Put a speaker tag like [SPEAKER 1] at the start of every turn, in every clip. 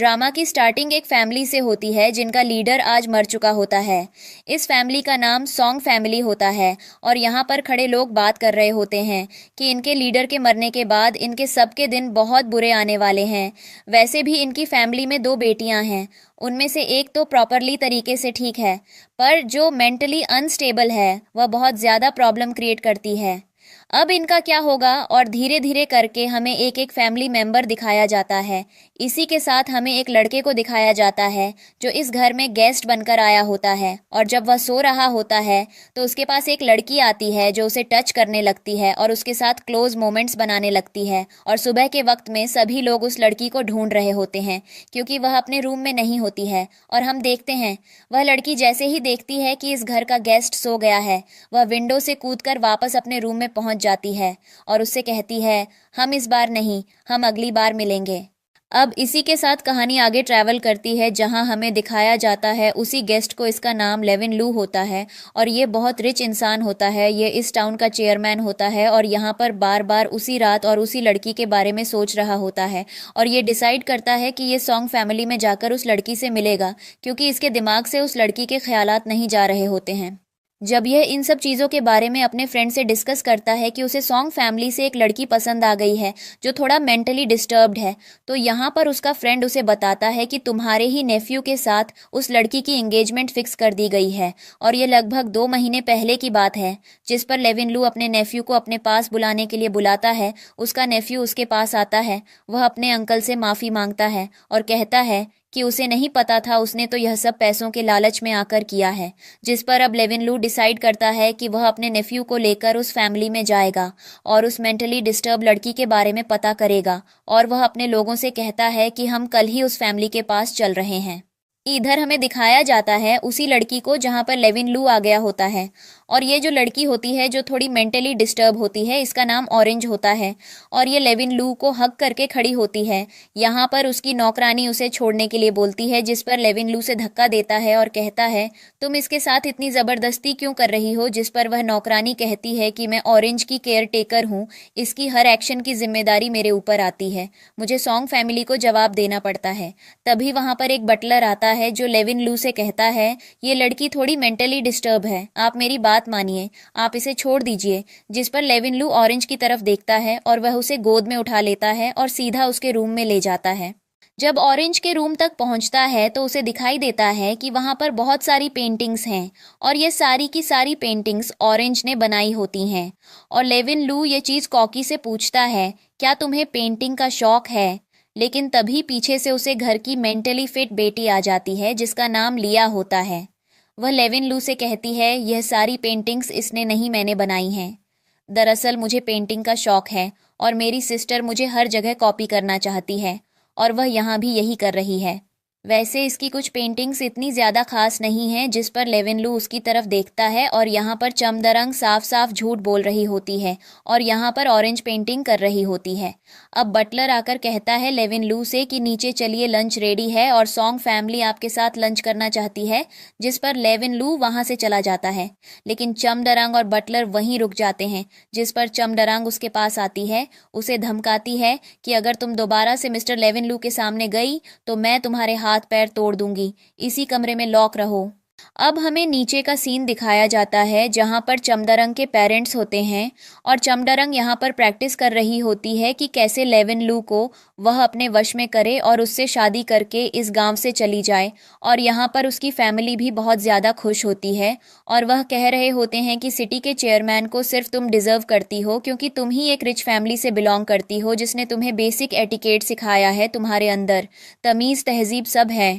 [SPEAKER 1] Drama की starting एक family से होती है जिनका लीडर आज मर चुका होता है। इस फैमिली का नाम सॉन्ग फैमिली होता है और यहाँ पर खड़े लोग बात कर रहे होते हैं कि इनके लीडर के मरने के बाद इनके सबके दिन बहुत बुरे आने वाले हैं। वैसे भी इनकी फैमिली में दो बेटियां हैं, उनमें से एक तो प्रॉपरली तरीके से ठीक है, पर जो मेंटली अनस्टेबल है वह बहुत ज़्यादा प्रॉब्लम क्रिएट करती है। अब इनका क्या होगा, और धीरे धीरे करके हमें एक एक फैमिली मेंबर दिखाया जाता है। इसी के साथ हमें एक लड़के को दिखाया जाता है जो इस घर में गेस्ट बनकर आया होता है, और जब वह सो रहा होता है तो उसके पास एक लड़की आती है जो उसे टच करने लगती है और उसके साथ क्लोज मोमेंट्स बनाने लगती है। और सुबह के वक्त में सभी लोग उस लड़की को ढूंढ रहे होते हैं क्योंकि वह अपने रूम में नहीं होती है। और हम देखते हैं वह लड़की जैसे ही देखती है कि इस घर का गेस्ट सो गया है, वह विंडो से कूदकर वापस अपने रूम में पहुंच जाती है और उससे कहती है, हम इस बार नहीं, हम अगली बार मिलेंगे। अब इसी के साथ कहानी आगे ट्रैवल करती है जहां हमें दिखाया जाता है उसी गेस्ट को, इसका नाम लेविन लू होता है और ये बहुत रिच इंसान होता है। ये इस टाउन का चेयरमैन होता है और यहाँ पर बार बार उसी रात और उसी लड़की के बारे में सोच रहा होता है और ये डिसाइड करता है कि ये सॉन्ग फैमिली में जाकर उस लड़की से मिलेगा क्योंकि इसके दिमाग से उस लड़की के ख्यालात नहीं जा रहे होते हैं। जब यह इन सब चीज़ों के बारे में अपने फ्रेंड से डिस्कस करता है कि उसे सॉन्ग फैमिली से एक लड़की पसंद आ गई है जो थोड़ा मेंटली डिस्टर्ब्ड है, तो यहाँ पर उसका फ्रेंड उसे बताता है कि तुम्हारे ही नेफ्यू के साथ उस लड़की की एंगेजमेंट फिक्स कर दी गई है। और ये लगभग 2 महीने पहले की बात है, जिस पर लेविन लू अपने नेफ्यू को अपने पास बुलाने के लिए बुलाता है। उसका नेफ्यू उसके पास आता है, वह अपने अंकल से माफ़ी मांगता है और कहता है कि उसे नहीं पता था, उसने तो यह सब पैसों के लालच में आकर किया है। जिस पर अब लेविन लू डिसाइड करता है कि वह अपने नेफ्यू को लेकर उस फैमिली में जाएगा और उस मेंटली डिस्टर्ब लड़की के बारे में पता करेगा और वह अपने लोगों से कहता है कि हम कल ही उस फैमिली के पास चल रहे हैं। इधर हमें दिखाया जाता है उसी लड़की को जहां पर लेविन लू आ गया होता है और ये जो लड़की होती है जो थोड़ी मेंटली डिस्टर्ब होती है, इसका नाम ऑरेंज होता है और ये लेविन लू को हक करके खड़ी होती है। यहाँ पर उसकी नौकरानी उसे छोड़ने के लिए बोलती है, जिस पर लेविन लू से धक्का देता है और कहता है, तुम इसके साथ इतनी ज़बरदस्ती क्यों कर रही हो। जिस पर वह नौकरानी कहती है कि मैं ऑरेंज की केयर टेकर हूँ, इसकी हर एक्शन की जिम्मेदारी मेरे ऊपर आती है, मुझे सॉन्ग फैमिली को जवाब देना पड़ता है। तभी वहाँ पर एक बटलर आता है जो लेविन लू से कहता है, ये लड़की थोड़ी मेंटली डिस्टर्ब है, आप मेरी बात मानिए, आप इसे छोड़ दीजिए। जिस पर लेविन लू ऑरेंज की तरफ देखता है और वह उसे गोद में उठा लेता है और सीधा उसके रूम में ले जाता है। जब ऑरेंज के रूम तक पहुंचता है तो उसे दिखाई देता है कि वहां पर बहुत सारी पेंटिंग्स हैं और ये सारी की सारी पेंटिंग्स ऑरेंज ने बनाई होती हैं। और लेविन लू ये चीज़ कॉकी से पूछता है, क्या तुम्हें पेंटिंग का शौक है। लेकिन तभी पीछे से उसे घर की मेंटली फिट बेटी आ जाती है जिसका नाम लिया होता है। वह लेविन लू से कहती है, यह सारी पेंटिंग्स इसने नहीं, मैंने बनाई हैं। दरअसल मुझे पेंटिंग का शौक है और मेरी सिस्टर मुझे हर जगह कॉपी करना चाहती है और वह यहाँ भी यही कर रही है। वैसे इसकी कुछ पेंटिंग्स इतनी ज़्यादा खास नहीं हैं। जिस पर लेविन लू उसकी तरफ देखता है और यहाँ पर चमदरंग साफ साफ झूठ बोल रही होती है और यहाँ पर ऑरेंज पेंटिंग कर रही होती है। अब बटलर आकर कहता है लेविन लू से कि नीचे चलिए, लंच रेडी है और सॉन्ग फैमिली आपके साथ लंच करना चाहती है। जिस पर लेविन लू वहाँ से चला जाता है, लेकिन चमदरंग और बटलर वहीं रुक जाते हैं। जिस पर चमदरंग उसके पास आती है, उसे धमकाती है कि अगर तुम दोबारा से मिस्टर लेविन लू के सामने गई तो मैं तुम्हारे हाथ पैर तोड़ दूंगी, इसी कमरे में लॉक रहो। अब हमें नीचे का सीन दिखाया जाता है जहां पर चमदरंग के पेरेंट्स होते हैं और चमदरंग यहां पर प्रैक्टिस कर रही होती है कि कैसे लेविन लू को वह अपने वश में करे और उससे शादी करके इस गांव से चली जाए। और यहां पर उसकी फैमिली भी बहुत ज़्यादा खुश होती है और वह कह रहे होते हैं कि सिटी के चेयरमैन को सिर्फ तुम डिज़र्व करती हो क्योंकि तुम ही एक रिच फैमिली से बिलोंग करती हो जिसने तुम्हें बेसिक एटिकेट सिखाया है, तुम्हारे अंदर तमीज़ तहजीब सब है।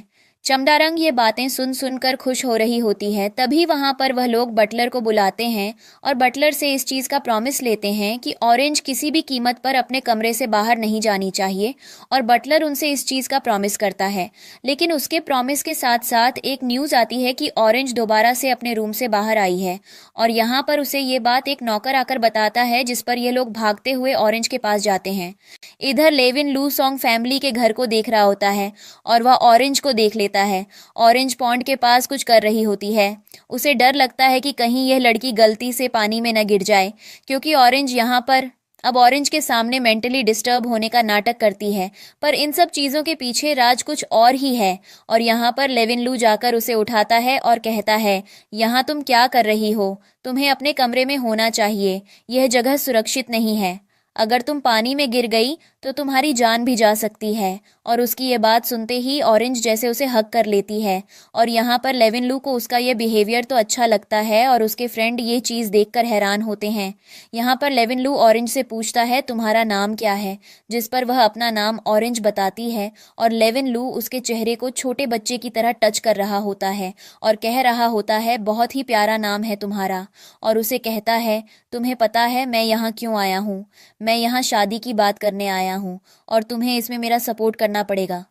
[SPEAKER 1] चमदारंग ये बातें सुन सुनकर खुश हो रही होती है। तभी वहां पर वह लोग बटलर को बुलाते हैं और बटलर से इस चीज़ का प्रॉमिस लेते हैं कि ऑरेंज किसी भी कीमत पर अपने कमरे से बाहर नहीं जानी चाहिए और बटलर उनसे इस चीज़ का प्रॉमिस करता है। लेकिन उसके प्रॉमिस के साथ साथ एक न्यूज़ आती है कि ऑरेंज दोबारा से अपने रूम से बाहर आई है और यहाँ पर उसे ये बात एक नौकर आकर बताता है, जिस पर ये लोग भागते हुए ऑरेंज के पास जाते हैं। इधर लेविन लू सॉन्ग फैमिली के घर को देख रहा होता है और वह ऑरेंज को देख लेता है। ऑरेंज पॉन्ड के पास कुछ कर रही होती है। उसे डर लगता है कि कहीं यह लड़की गलती से पानी में न गिर जाए, क्योंकि ऑरेंज यहाँ पर अब ऑरेंज के सामने मेंटली डिस्टर्ब होने का नाटक करती है, पर इन सब चीज़ों के पीछे राज कुछ और ही है। और यहाँ पर लेविन लू जाकर उसे उठाता है और कहता है, यहाँ तुम क्या कर रही हो? तुम्हें अपने कमरे में होना चाहिए, यह जगह सुरक्षित नहीं है। अगर तुम पानी में गिर गई तो तुम्हारी जान भी जा सकती है। और उसकी ये बात सुनते ही ऑरेंज जैसे उसे हक कर लेती है। और यहाँ पर लेविन लू को उसका ये बिहेवियर तो अच्छा लगता है और उसके फ्रेंड ये चीज़ देखकर हैरान होते हैं। यहाँ पर लेविन लू ऑरेंज से पूछता है, तुम्हारा नाम क्या है? जिस पर वह अपना नाम ऑरेंज बताती है और लेविन लू उसके चेहरे को छोटे बच्चे की तरह टच कर रहा होता है और कह रहा होता है, बहुत ही प्यारा नाम है तुम्हारा। और उसे कहता है, तुम्हें पता है मैं यहाँ क्यों आया हूँ? मैं यहाँ शादी की बात करने आया हूँ और तुम्हें इसमें मेरा सपोर्ट करना पड़ेगा।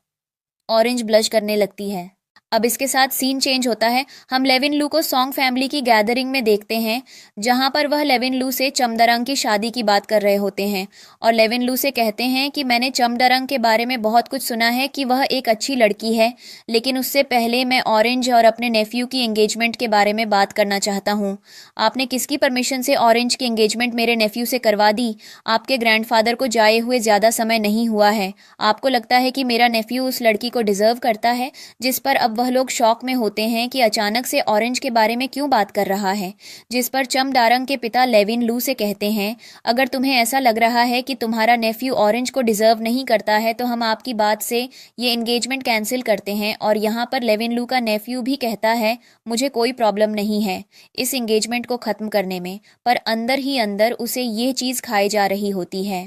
[SPEAKER 1] ऑरेंज ब्लश करने लगती है। अब इसके साथ सीन चेंज होता है। हम लेविन लू को सॉन्ग फैमिली की गैदरिंग में देखते हैं, जहां पर वह लेविन लू से चमदरंग की शादी की बात कर रहे होते हैं और लेविन लू से कहते हैं कि मैंने चमदरंग के बारे में बहुत कुछ सुना है कि वह एक अच्छी लड़की है, लेकिन उससे पहले मैं ऑरेंज और अपने नेफ्यू की एंगेजमेंट के बारे में बात करना चाहता हूँ। आपने किसकी परमिशन से ऑरेंज की एंगेजमेंट मेरे नेफ्यू से करवा दी? आपके ग्रैंडफादर को जाए हुए ज़्यादा समय नहीं हुआ है। आपको लगता है कि मेरा नेफ्यू उस लड़की को डिजर्व करता है? जिस पर अब वह लोग शॉक में होते हैं कि अचानक से ऑरेंज के बारे में क्यों बात कर रहा है। जिस पर चमडारंग के पिता लेविन लू से कहते हैं, अगर तुम्हें ऐसा लग रहा है कि तुम्हारा नेफ्यू ऑरेंज को डिजर्व नहीं करता है तो हम आपकी बात से ये एंगेजमेंट कैंसिल करते हैं। और यहाँ पर लेविन लू का नेफ्यू भी कहता है, मुझे कोई प्रॉब्लम नहीं है इस एंगेजमेंट को ख़त्म करने में, पर अंदर ही अंदर उसे ये चीज़ खाई जा रही होती है।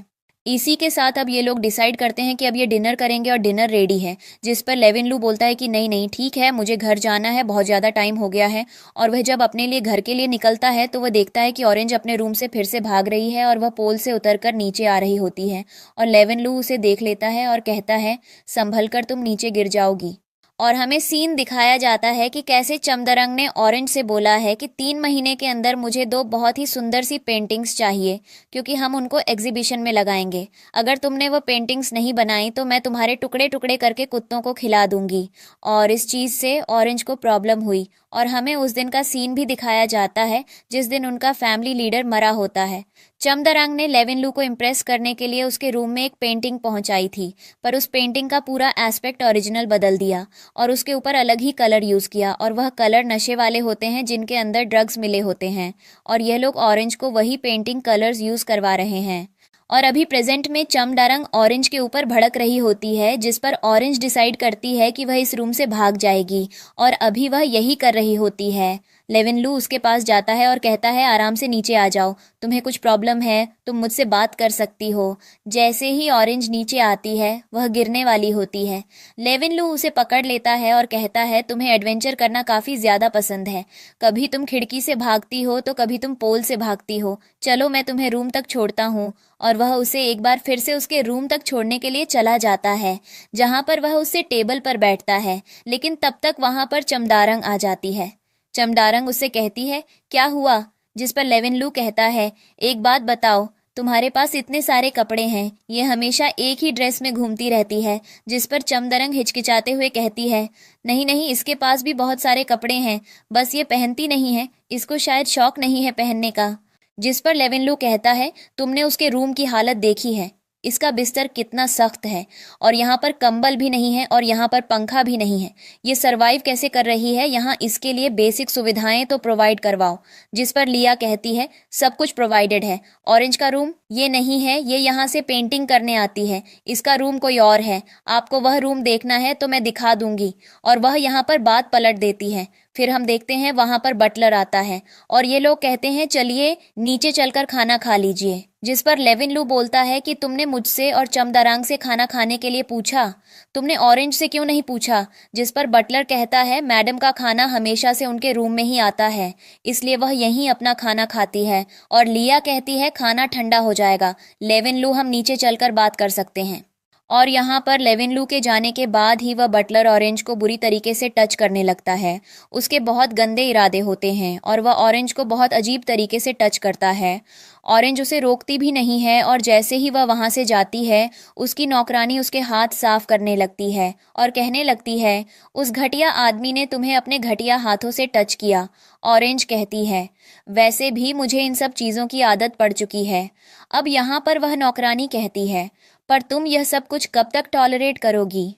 [SPEAKER 1] इसी के साथ अब ये लोग डिसाइड करते हैं कि अब ये डिनर करेंगे और डिनर रेडी है। जिस पर लेविन लू बोलता है कि नहीं नहीं ठीक है, मुझे घर जाना है, बहुत ज़्यादा टाइम हो गया है। और वह जब अपने लिए घर के लिए निकलता है तो वह देखता है कि ऑरेंज अपने रूम से फिर से भाग रही है और वह पोल से उतरकर नीचे आ रही होती है। और लेविन लू उसे देख लेता है और कहता है, संभल कर तुम नीचे गिर जाओगी। और हमें सीन दिखाया जाता है कि कैसे चमदरंग ने ऑरेंज से बोला है कि 3 महीने के अंदर मुझे 2 बहुत ही सुंदर सी पेंटिंग्स चाहिए, क्योंकि हम उनको एग्जीबिशन में लगाएंगे। अगर तुमने वो पेंटिंग्स नहीं बनाई तो मैं तुम्हारे टुकड़े टुकड़े करके कुत्तों को खिला दूंगी। और इस चीज़ से ऑरेंज को प्रॉब्लम हुई और हमें उस दिन का सीन भी दिखाया जाता है जिस दिन उनका फैमिली लीडर मरा होता है। चमदरंग ने लेविन लू को इम्प्रेस करने के लिए उसके रूम में एक पेंटिंग पहुंचाई थी, पर उस पेंटिंग का पूरा एस्पेक्ट ओरिजिनल बदल दिया और उसके ऊपर अलग ही कलर यूज़ किया। और वह कलर नशे वाले होते हैं जिनके अंदर ड्रग्स मिले होते हैं। और यह लोग ऑरेंज को वही पेंटिंग कलर्स यूज़ करवा रहे हैं। और अभी प्रेजेंट में चमडारंग ऑरेंज के ऊपर भड़क रही होती है, जिस पर ऑरेंज डिसाइड करती है कि वह इस रूम से भाग जाएगी। और अभी वह यही कर रही होती है। लेविन लू उसके पास जाता है और कहता है, आराम से नीचे आ जाओ, तुम्हें कुछ प्रॉब्लम है, तुम मुझसे बात कर सकती हो। जैसे ही ऑरेंज नीचे आती है वह गिरने वाली होती है। लेविन लू उसे पकड़ लेता है और कहता है, तुम्हें एडवेंचर करना काफ़ी ज़्यादा पसंद है। कभी तुम खिड़की से भागती हो तो कभी तुम पोल से भागती हो। चलो मैं तुम्हें रूम तक छोड़ता हूँ। और वह उसे एक बार फिर से उसके रूम तक छोड़ने के लिए चला जाता है, जहाँ पर वह उससे टेबल पर बैठता है। लेकिन तब तक वहाँ पर चमडारंग आ जाती है। चमडारंग उससे कहती है, क्या हुआ? जिस पर लेविन लू कहता है, एक बात बताओ, तुम्हारे पास इतने सारे कपड़े हैं, ये हमेशा एक ही ड्रेस में घूमती रहती है। जिस पर चमदरंग हिचकिचाते हुए कहती है, नहीं नहीं, इसके पास भी बहुत सारे कपड़े हैं, बस ये पहनती नहीं है, इसको शायद शौक नहीं है पहनने का। जिस पर लेविन लू कहता है, तुमने उसके रूम की हालत देखी है, इसका बिस्तर कितना सख्त है और यहाँ पर कंबल भी नहीं है और यहाँ पर पंखा भी नहीं है। ये सरवाइव कैसे कर रही है? यहाँ इसके लिए बेसिक सुविधाएं तो प्रोवाइड करवाओ। जिस पर लिया कहती है, सब कुछ प्रोवाइडेड है। ऑरेंज का रूम ये नहीं है, ये यहाँ से पेंटिंग करने आती है, इसका रूम कोई और है। आपको वह रूम देखना है तो मैं दिखा दूंगी। और वह यहाँ पर बात पलट देती है। फिर हम देखते हैं वहाँ पर बटलर आता है और ये लोग कहते हैं, चलिए नीचे चलकर खाना खा लीजिए। जिस पर लेविन लू बोलता है कि तुमने मुझसे और चमदारंग से खाना खाने के लिए पूछा, तुमने ऑरेंज से क्यों नहीं पूछा? जिस पर बटलर कहता है, मैडम का खाना हमेशा से उनके रूम में ही आता है, इसलिए वह यहीं अपना खाना खाती है। और लिया कहती है, खाना ठंडा हो जाएगा, लेविन लू हम नीचे चलकर बात कर सकते हैं। और यहाँ पर लेविन के जाने के बाद ही वह बटलर ऑरेंज को बुरी तरीके से टच करने लगता है। उसके बहुत गंदे इरादे होते हैं और वह ऑरेंज को बहुत अजीब तरीके से टच करता है। ऑरेंज उसे रोकती भी नहीं है और जैसे ही वह वहाँ से जाती है, उसकी नौकरानी उसके हाथ साफ करने लगती है और कहने लगती है, उस घटिया आदमी ने तुम्हें अपने घटिया हाथों से टच किया। ऑरेंज कहती है, वैसे भी मुझे इन सब चीज़ों की आदत पड़ चुकी है। अब यहाँ पर वह नौकरानी कहती है, पर तुम यह सब कुछ कब तक टॉलरेट करोगी?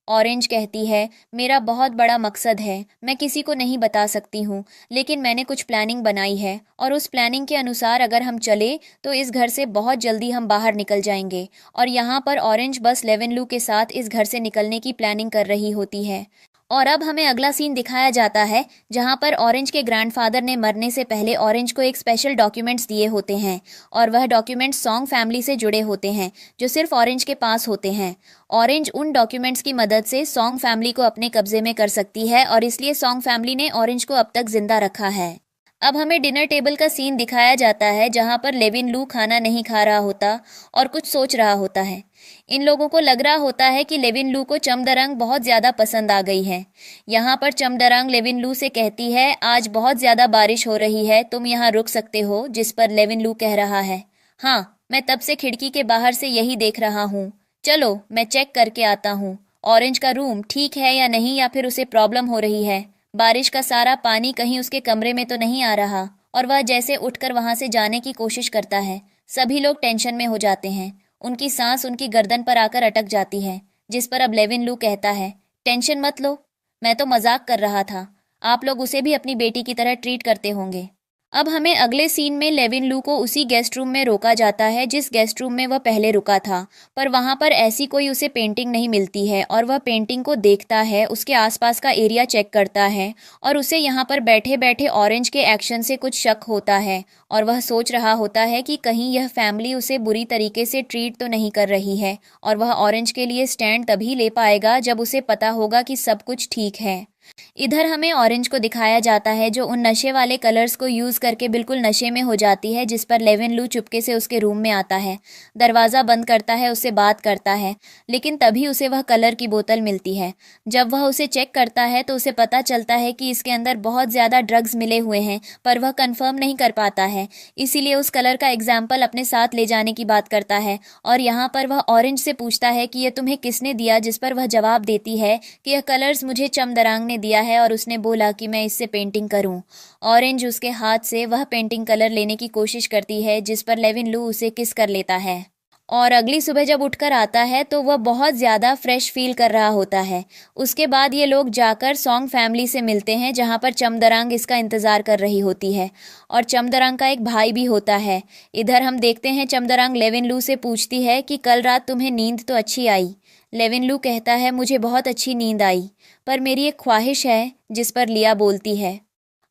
[SPEAKER 1] ऑरेंज कहती है, मेरा बहुत बड़ा मकसद है, मैं किसी को नहीं बता सकती हूँ, लेकिन मैंने कुछ प्लानिंग बनाई है और उस प्लानिंग के अनुसार अगर हम चले तो इस घर से बहुत जल्दी हम बाहर निकल जाएंगे। और यहाँ पर ऑरेंज बस लेवेनलू के साथ इस घर से निकलने की प्लानिंग कर रही होती है। और अब हमें अगला सीन दिखाया जाता है जहाँ पर ऑरेंज के ग्रैंडफादर ने मरने से पहले ऑरेंज को एक स्पेशल डॉक्यूमेंट्स दिए होते हैं और वह डॉक्यूमेंट्स सॉन्ग फैमिली से जुड़े होते हैं जो सिर्फ ऑरेंज के पास होते हैं। ऑरेंज उन डॉक्यूमेंट्स की मदद से सॉन्ग फैमिली को अपने कब्जे में कर सकती है और इसलिए सॉन्ग फैमिली ने ऑरेंज को अब तक जिंदा रखा है। अब हमें डिनर टेबल का सीन दिखाया जाता है जहाँ पर लेविन खाना नहीं खा रहा होता और कुछ सोच रहा होता है। इन लोगों को लग रहा होता है कि लेविन को चमदरंग बहुत ज़्यादा पसंद आ गई है। यहाँ पर चमदरंग लेविन से कहती है, आज बहुत ज़्यादा बारिश हो रही है, तुम यहाँ रुक सकते हो। जिस पर लेविन कह रहा है, हाँ मैं तब से खिड़की के बाहर से यही देख रहा हूँ, चलो मैं चेक करके आता हूँ ऑरेंज का रूम ठीक है या नहीं, या फिर उसे प्रॉब्लम हो रही है। बारिश का सारा पानी कहीं उसके कमरे में तो नहीं आ रहा। और वह जैसे उठकर वहां से जाने की कोशिश करता है। सभी लोग टेंशन में हो जाते हैं। उनकी सांस उनकी गर्दन पर आकर अटक जाती है। जिस पर अब लेविन कहता है, टेंशन मत लो, मैं तो मजाक कर रहा था। आप लोग उसे भी अपनी बेटी की तरह ट्रीट करते होंगे। अब हमें अगले सीन में लेविन को उसी गेस्ट रूम में रोका जाता है जिस गेस्ट रूम में वह पहले रुका था, पर वहां पर ऐसी कोई उसे पेंटिंग नहीं मिलती है और वह पेंटिंग को देखता है, उसके आसपास का एरिया चेक करता है और उसे यहाँ पर बैठे बैठे ऑरेंज के एक्शन से कुछ शक होता है और वह सोच रहा होता है कि कहीं यह फैमिली उसे बुरी तरीके से ट्रीट तो नहीं कर रही है और वह ऑरेंज के लिए स्टैंड तभी ले पाएगा जब उसे पता होगा कि सब कुछ ठीक है। इधर हमें ऑरेंज को दिखाया जाता है जो उन नशे वाले कलर्स को यूज़ करके बिल्कुल नशे में हो जाती है, जिस पर लेविन चुपके से उसके रूम में आता है, दरवाज़ा बंद करता है, उससे बात करता है, लेकिन तभी उसे वह कलर की बोतल मिलती है। जब वह उसे चेक करता है तो उसे पता चलता है कि इसके अंदर बहुत ज़्यादा ड्रग्स मिले हुए हैं, पर वह कंफर्म नहीं कर पाता है, इसीलिए उस कलर का एग्जाम्पल अपने साथ ले जाने की बात करता है। और यहाँ पर वह ऑरेंज से पूछता है कि यह तुम्हें किसने दिया, जिस पर वह जवाब देती है कि यह कलर्स मुझे चमदरांग ने दिया है और उसने बोला कि मैं इससे पेंटिंग करूं। ऑरेंज उसके हाथ से वह पेंटिंग कलर लेने की कोशिश करती है, जिस पर लेविन उसे किस कर लेता है। और अगली सुबह जब उठकर आता है तो वह बहुत ज़्यादा फ्रेश फील कर रहा होता है। उसके बाद ये लोग जाकर सॉन्ग फैमिली से मिलते हैं जहाँ पर चमदरांग इसका इंतज़ार कर रही होती है और चमदरांग का एक भाई भी होता है। इधर हम देखते हैं चमदरांग लेविन से पूछती है कि कल रात तुम्हें नींद तो अच्छी आई। लेविन कहता है, मुझे बहुत अच्छी नींद आई, पर मेरी एक ख्वाहिश है। जिस पर लिया बोलती है,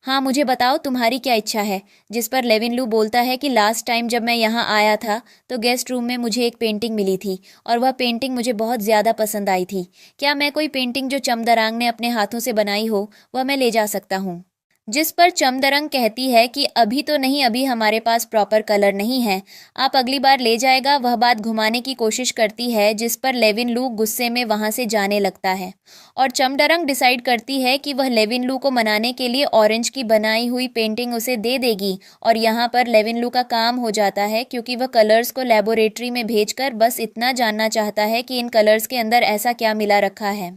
[SPEAKER 1] हाँ मुझे बताओ तुम्हारी क्या इच्छा है। जिस पर लेविन बोलता है कि लास्ट टाइम जब मैं यहाँ आया था तो गेस्ट रूम में मुझे एक पेंटिंग मिली थी और वह पेंटिंग मुझे बहुत ज़्यादा पसंद आई थी। क्या मैं कोई पेंटिंग जो चमदरांग ने अपने हाथों से बनाई हो वह मैं ले जा सकता हूँ। जिस पर चमदरंग कहती है कि अभी तो नहीं, अभी हमारे पास प्रॉपर कलर नहीं है, आप अगली बार ले जाएगा। वह बात घुमाने की कोशिश करती है, जिस पर लेविन गुस्से में वहां से जाने लगता है और चमदरंग डिसाइड करती है कि वह लेविन को मनाने के लिए ऑरेंज की बनाई हुई पेंटिंग उसे दे देगी। और यहाँ पर लेविन का काम हो जाता है क्योंकि वह कलर्स को लेबोरेटरी में भेजकर बस इतना जानना चाहता है कि इन कलर्स के अंदर ऐसा क्या मिला रखा है।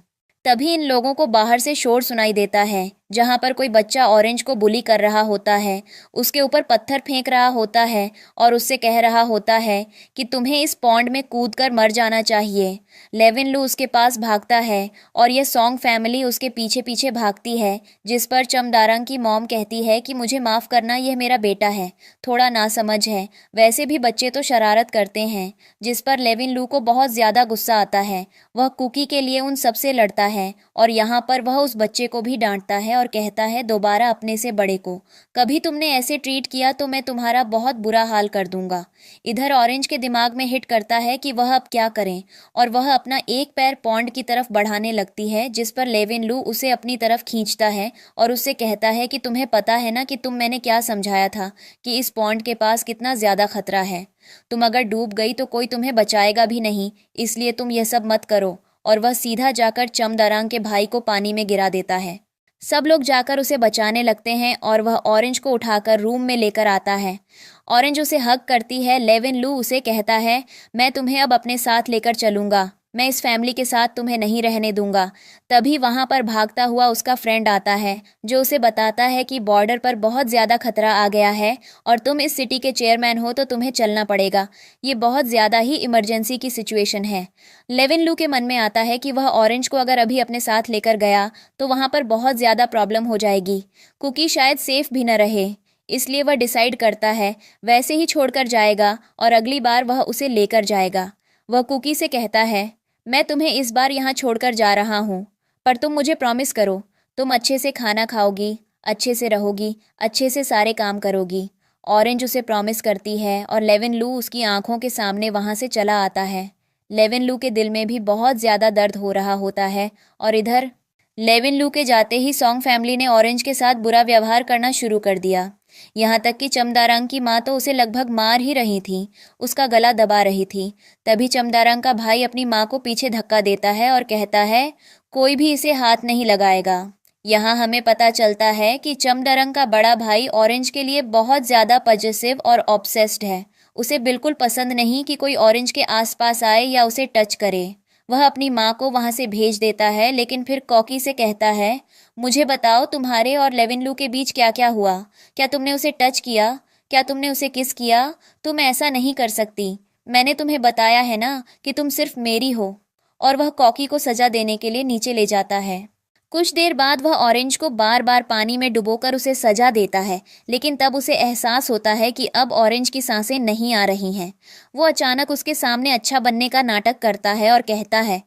[SPEAKER 1] तभी इन लोगों को बाहर से शोर सुनाई देता है जहाँ पर कोई बच्चा ऑरेंज को बुली कर रहा होता है, उसके ऊपर पत्थर फेंक रहा होता है और उससे कह रहा होता है कि तुम्हें इस पॉन्ड में कूदकर मर जाना चाहिए। लेविन उसके पास भागता है और यह सॉन्ग फैमिली उसके पीछे पीछे भागती है, जिस पर चमदारंग की मॉम कहती है कि मुझे माफ़ करना, यह मेरा बेटा है, थोड़ा नासमझ है, वैसे भी बच्चे तो शरारत करते हैं। जिस पर लेविन को बहुत ज़्यादा गुस्सा आता है। वह कुकी के लिए उन सबसे लड़ता है और यहाँ पर वह उस बच्चे को भी डांटता है और कहता है दोबारा अपने से बड़े को कभी तुमने ऐसे ट्रीट किया तो मैं तुम्हारा बहुत बुरा हाल कर दूंगा। इधर ऑरेंज के दिमाग में हिट करता है कि वह अब क्या करें और वह अपना एक पैर पॉन्ड की तरफ बढ़ाने लगती है, जिस पर लेविन लू उसे अपनी तरफ खींचता है और उससे कहता है कि तुम्हें पता है ना कि मैंने क्या समझाया था कि इस पॉन्ड के पास कितना ज़्यादा खतरा है। तुम अगर डूब गई तो कोई तुम्हें बचाएगा भी नहीं, इसलिए तुम यह सब मत करो। और वह सीधा जाकर चमदारांग के भाई को पानी में गिरा देता है। सब लोग जाकर उसे बचाने लगते हैं और वह ऑरेंज को उठाकर रूम में लेकर आता है। ऑरेंज उसे हग करती है। लेविन लू उसे कहता है, मैं तुम्हें अब अपने साथ लेकर चलूंगा, मैं इस फैमिली के साथ तुम्हें नहीं रहने दूंगा। तभी वहां पर भागता हुआ उसका फ्रेंड आता है जो उसे बताता है कि बॉर्डर पर बहुत ज़्यादा खतरा आ गया है और तुम इस सिटी के चेयरमैन हो तो तुम्हें चलना पड़ेगा। ये बहुत ज़्यादा ही इमरजेंसी की सिचुएशन है। लेविन लू के मन में आता है कि वह ऑरेंज को अगर अभी अपने साथ लेकर गया तो वहाँ पर बहुत ज़्यादा प्रॉब्लम हो जाएगी। कुकी शायद सेफ भी न रहे, इसलिए वह डिसाइड करता है वैसे ही छोड़कर जाएगा और अगली बार वह उसे लेकर जाएगा। वह कुकी से कहता है, मैं तुम्हें इस बार यहाँ छोड़कर जा रहा हूँ, पर तुम मुझे प्रॉमिस करो तुम अच्छे से खाना खाओगी, अच्छे से रहोगी, अच्छे से सारे काम करोगी। ऑरेंज उसे प्रॉमिस करती है और लेविन लू उसकी आंखों के सामने वहाँ से चला आता है। लेविन लू के दिल में भी बहुत ज़्यादा दर्द हो रहा होता है और इधर लेविन लू के जाते ही सॉन्ग फैमिली ने ऑरेंज के साथ बुरा व्यवहार करना शुरू कर दिया। यहाँ तक कि चमदारंग की माँ तो उसे लगभग मार ही रही थी, उसका गला दबा रही थी। तभी चमदारंग का भाई अपनी माँ को पीछे धक्का देता है और कहता है, कोई भी इसे हाथ नहीं लगाएगा। यहाँ हमें पता चलता है कि चमदारंग का बड़ा भाई ऑरेंज के लिए बहुत ज़्यादा पजेसिव और ऑब्सेस्ड है। उसे बिल्कुल पसंद नहीं कि कोई ऑरेंज के आसपास आए या उसे टच करे। वह अपनी माँ को वहाँ से भेज देता है, लेकिन फिर कॉकी से कहता है, मुझे बताओ तुम्हारे और लेविन लू के बीच क्या क्या हुआ? क्या तुमने उसे टच किया? क्या तुमने उसे किस किया? तुम ऐसा नहीं कर सकती। मैंने तुम्हें बताया है ना कि तुम सिर्फ मेरी हो। और वह कॉकी को सजा देने के लिए नीचे ले जाता है। कुछ देर बाद वह ऑरेंज को बार बार पानी में डुबोकर उसे सजा देता है, लेकिन तब उसे एहसास होता है कि अब ऑरेंज की सांसें नहीं आ रही हैं। वो अचानक उसके सामने अच्छा बनने का नाटक करता है और कहता है,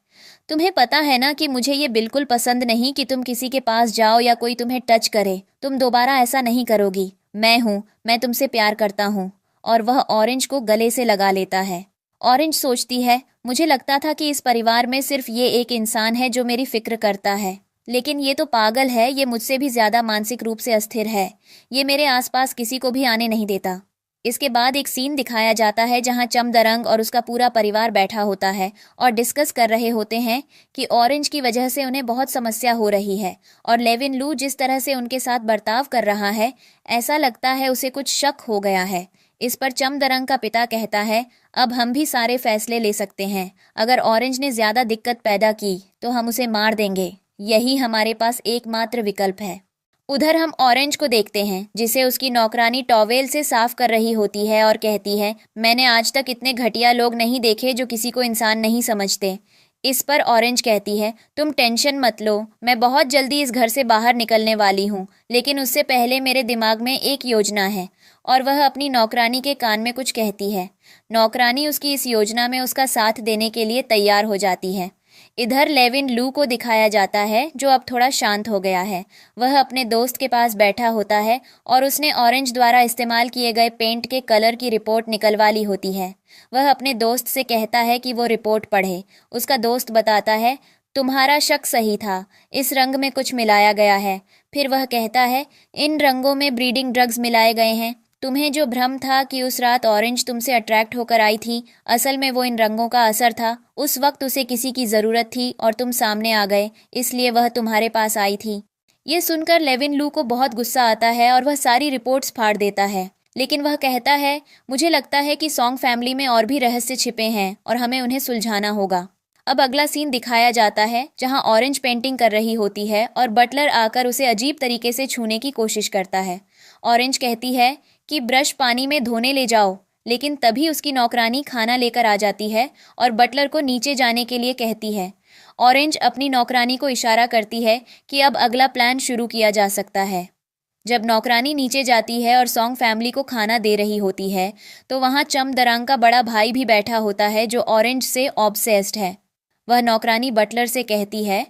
[SPEAKER 1] तुम्हें पता है ना कि मुझे ये बिल्कुल पसंद नहीं कि तुम किसी के पास जाओ या कोई तुम्हें टच करे। तुम दोबारा ऐसा नहीं करोगी। मैं तुमसे प्यार करता हूँ। और वह ऑरेंज को गले से लगा लेता है। ऑरेंज सोचती है, मुझे लगता था कि इस परिवार में सिर्फ ये एक इंसान है जो मेरी फिक्र करता है, लेकिन ये तो पागल है, ये मुझसे भी ज़्यादा मानसिक रूप से अस्थिर है। ये मेरे आसपास किसी को भी आने नहीं देता। इसके बाद एक सीन दिखाया जाता है जहां चमदरंग और उसका पूरा परिवार बैठा होता है और डिस्कस कर रहे होते हैं कि ऑरेंज की वजह से उन्हें बहुत समस्या हो रही है और लेविन लू जिस तरह से उनके साथ बर्ताव कर रहा है, ऐसा लगता है उसे कुछ शक हो गया है। इस पर चमदरंग का पिता कहता है, अब हम भी सारे फैसले ले सकते हैं। अगर ऑरेंज ने ज़्यादा दिक्कत पैदा की तो हम उसे मार देंगे। यही हमारे पास एकमात्र विकल्प है। उधर हम ऑरेंज को देखते हैं जिसे उसकी नौकरानी टॉवेल से साफ कर रही होती है और कहती है, मैंने आज तक इतने घटिया लोग नहीं देखे जो किसी को इंसान नहीं समझते। इस पर ऑरेंज कहती है, तुम टेंशन मत लो, मैं बहुत जल्दी इस घर से बाहर निकलने वाली हूँ, लेकिन उससे पहले मेरे दिमाग में एक योजना है। और वह अपनी नौकरानी के कान में कुछ कहती है। नौकरानी उसकी इस योजना में उसका साथ देने के लिए तैयार हो जाती है। इधर लेविन लू को दिखाया जाता है जो अब थोड़ा शांत हो गया है। वह अपने दोस्त के पास बैठा होता है और उसने ऑरेंज द्वारा इस्तेमाल किए गए पेंट के कलर की रिपोर्ट निकलवा ली होती है। वह अपने दोस्त से कहता है कि वो रिपोर्ट पढ़े। उसका दोस्त बताता है, तुम्हारा शक सही था, इस रंग में कुछ मिलाया गया है। फिर वह कहता है, इन रंगों में ब्रीडिंग ड्रग्स मिलाए गए हैं। तुम्हें जो भ्रम था कि उस रात ऑरेंज तुमसे अट्रैक्ट होकर आई थी, असल में वो इन रंगों का असर था। उस वक्त उसे किसी की ज़रूरत थी और तुम सामने आ गए, इसलिए वह तुम्हारे पास आई थी। ये सुनकर लेविन लू को बहुत गुस्सा आता है और वह सारी रिपोर्ट्स फाड़ देता है। लेकिन वह कहता है, मुझे लगता है कि सॉन्ग फैमिली में और भी रहस्य छिपे हैं और हमें उन्हें सुलझाना होगा। अब अगला सीन दिखाया जाता है जहां ऑरेंज पेंटिंग कर रही होती है और बटलर आकर उसे अजीब तरीके से छूने की कोशिश करता है। ऑरेंज कहती है कि ब्रश पानी में धोने ले जाओ, लेकिन तभी उसकी नौकरानी खाना लेकर आ जाती है और बटलर को नीचे जाने के लिए कहती है। ऑरेंज अपनी नौकरानी को इशारा करती है कि अब अगला प्लान शुरू किया जा सकता है। जब नौकरानी नीचे जाती है और सॉन्ग फैमिली को खाना दे रही होती है तो वहाँ चमदरंग का बड़ा भाई भी बैठा होता है जो ऑरेंज से ऑब्सेस्ड है। वह नौकरानी बटलर से कहती है,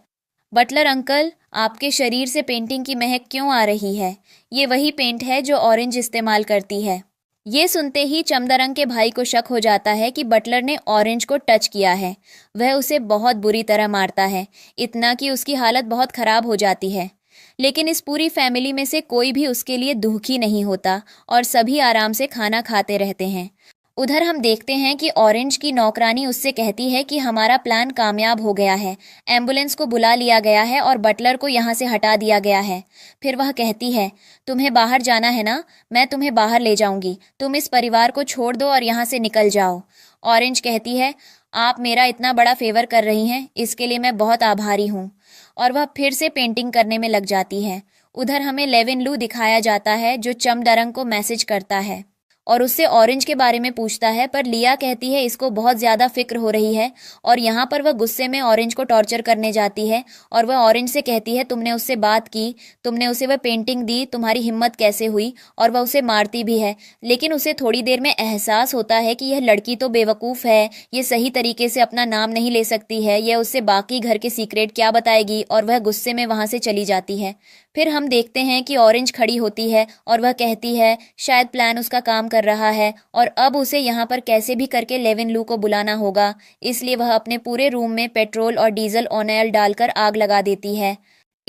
[SPEAKER 1] बटलर अंकल, आपके शरीर से पेंटिंग की महक क्यों आ रही है? ये वही पेंट है जो ऑरेंज इस्तेमाल करती है। ये सुनते ही चमदरंग के भाई को शक हो जाता है कि बटलर ने ऑरेंज को टच किया है। वह उसे बहुत बुरी तरह मारता है, इतना कि उसकी हालत बहुत खराब हो जाती है। लेकिन इस पूरी फैमिली में से कोई भी उसके लिए दुखी नहीं होता और सभी आराम से खाना खाते रहते हैं। उधर हम देखते हैं कि ऑरेंज की नौकरानी उससे कहती है कि हमारा प्लान कामयाब हो गया है, एम्बुलेंस को बुला लिया गया है और बटलर को यहाँ से हटा दिया गया है। फिर वह कहती है, तुम्हें बाहर जाना है ना, मैं तुम्हें बाहर ले जाऊंगी, तुम इस परिवार को छोड़ दो और यहाँ से निकल जाओ। ऑरेंज कहती है, आप मेरा इतना बड़ा फेवर कर रही हैं, इसके लिए मैं बहुत आभारी हूँ। और वह फिर से पेंटिंग करने में लग जाती है। उधर हमें लेविन लू दिखाया जाता है जो चमडरंग को मैसेज करता है और उससे ऑरेंज के बारे में पूछता है, पर लिया कहती है इसको बहुत ज़्यादा फिक्र हो रही है और यहाँ पर वह गुस्से में ऑरेंज को टॉर्चर करने जाती है और वह ऑरेंज से कहती है, तुमने उससे बात की, तुमने उसे वह पेंटिंग दी, तुम्हारी हिम्मत कैसे हुई? और वह उसे मारती भी है। लेकिन उसे थोड़ी देर में एहसास होता है कि यह लड़की तो बेवकूफ़ है, ये सही तरीके से अपना नाम नहीं ले सकती है, यह उससे बाकी घर के सीक्रेट क्या बताएगी, और वह गुस्से में वहाँ से चली जाती है। फिर हम देखते हैं कि ऑरेंज खड़ी होती है और वह कहती है शायद प्लान उसका काम कर रहा है और अब उसे यहाँ पर कैसे भी करके लेविन लू को बुलाना होगा, इसलिए वह अपने पूरे रूम में पेट्रोल और डीजल ऑयल डालकर आग लगा देती है।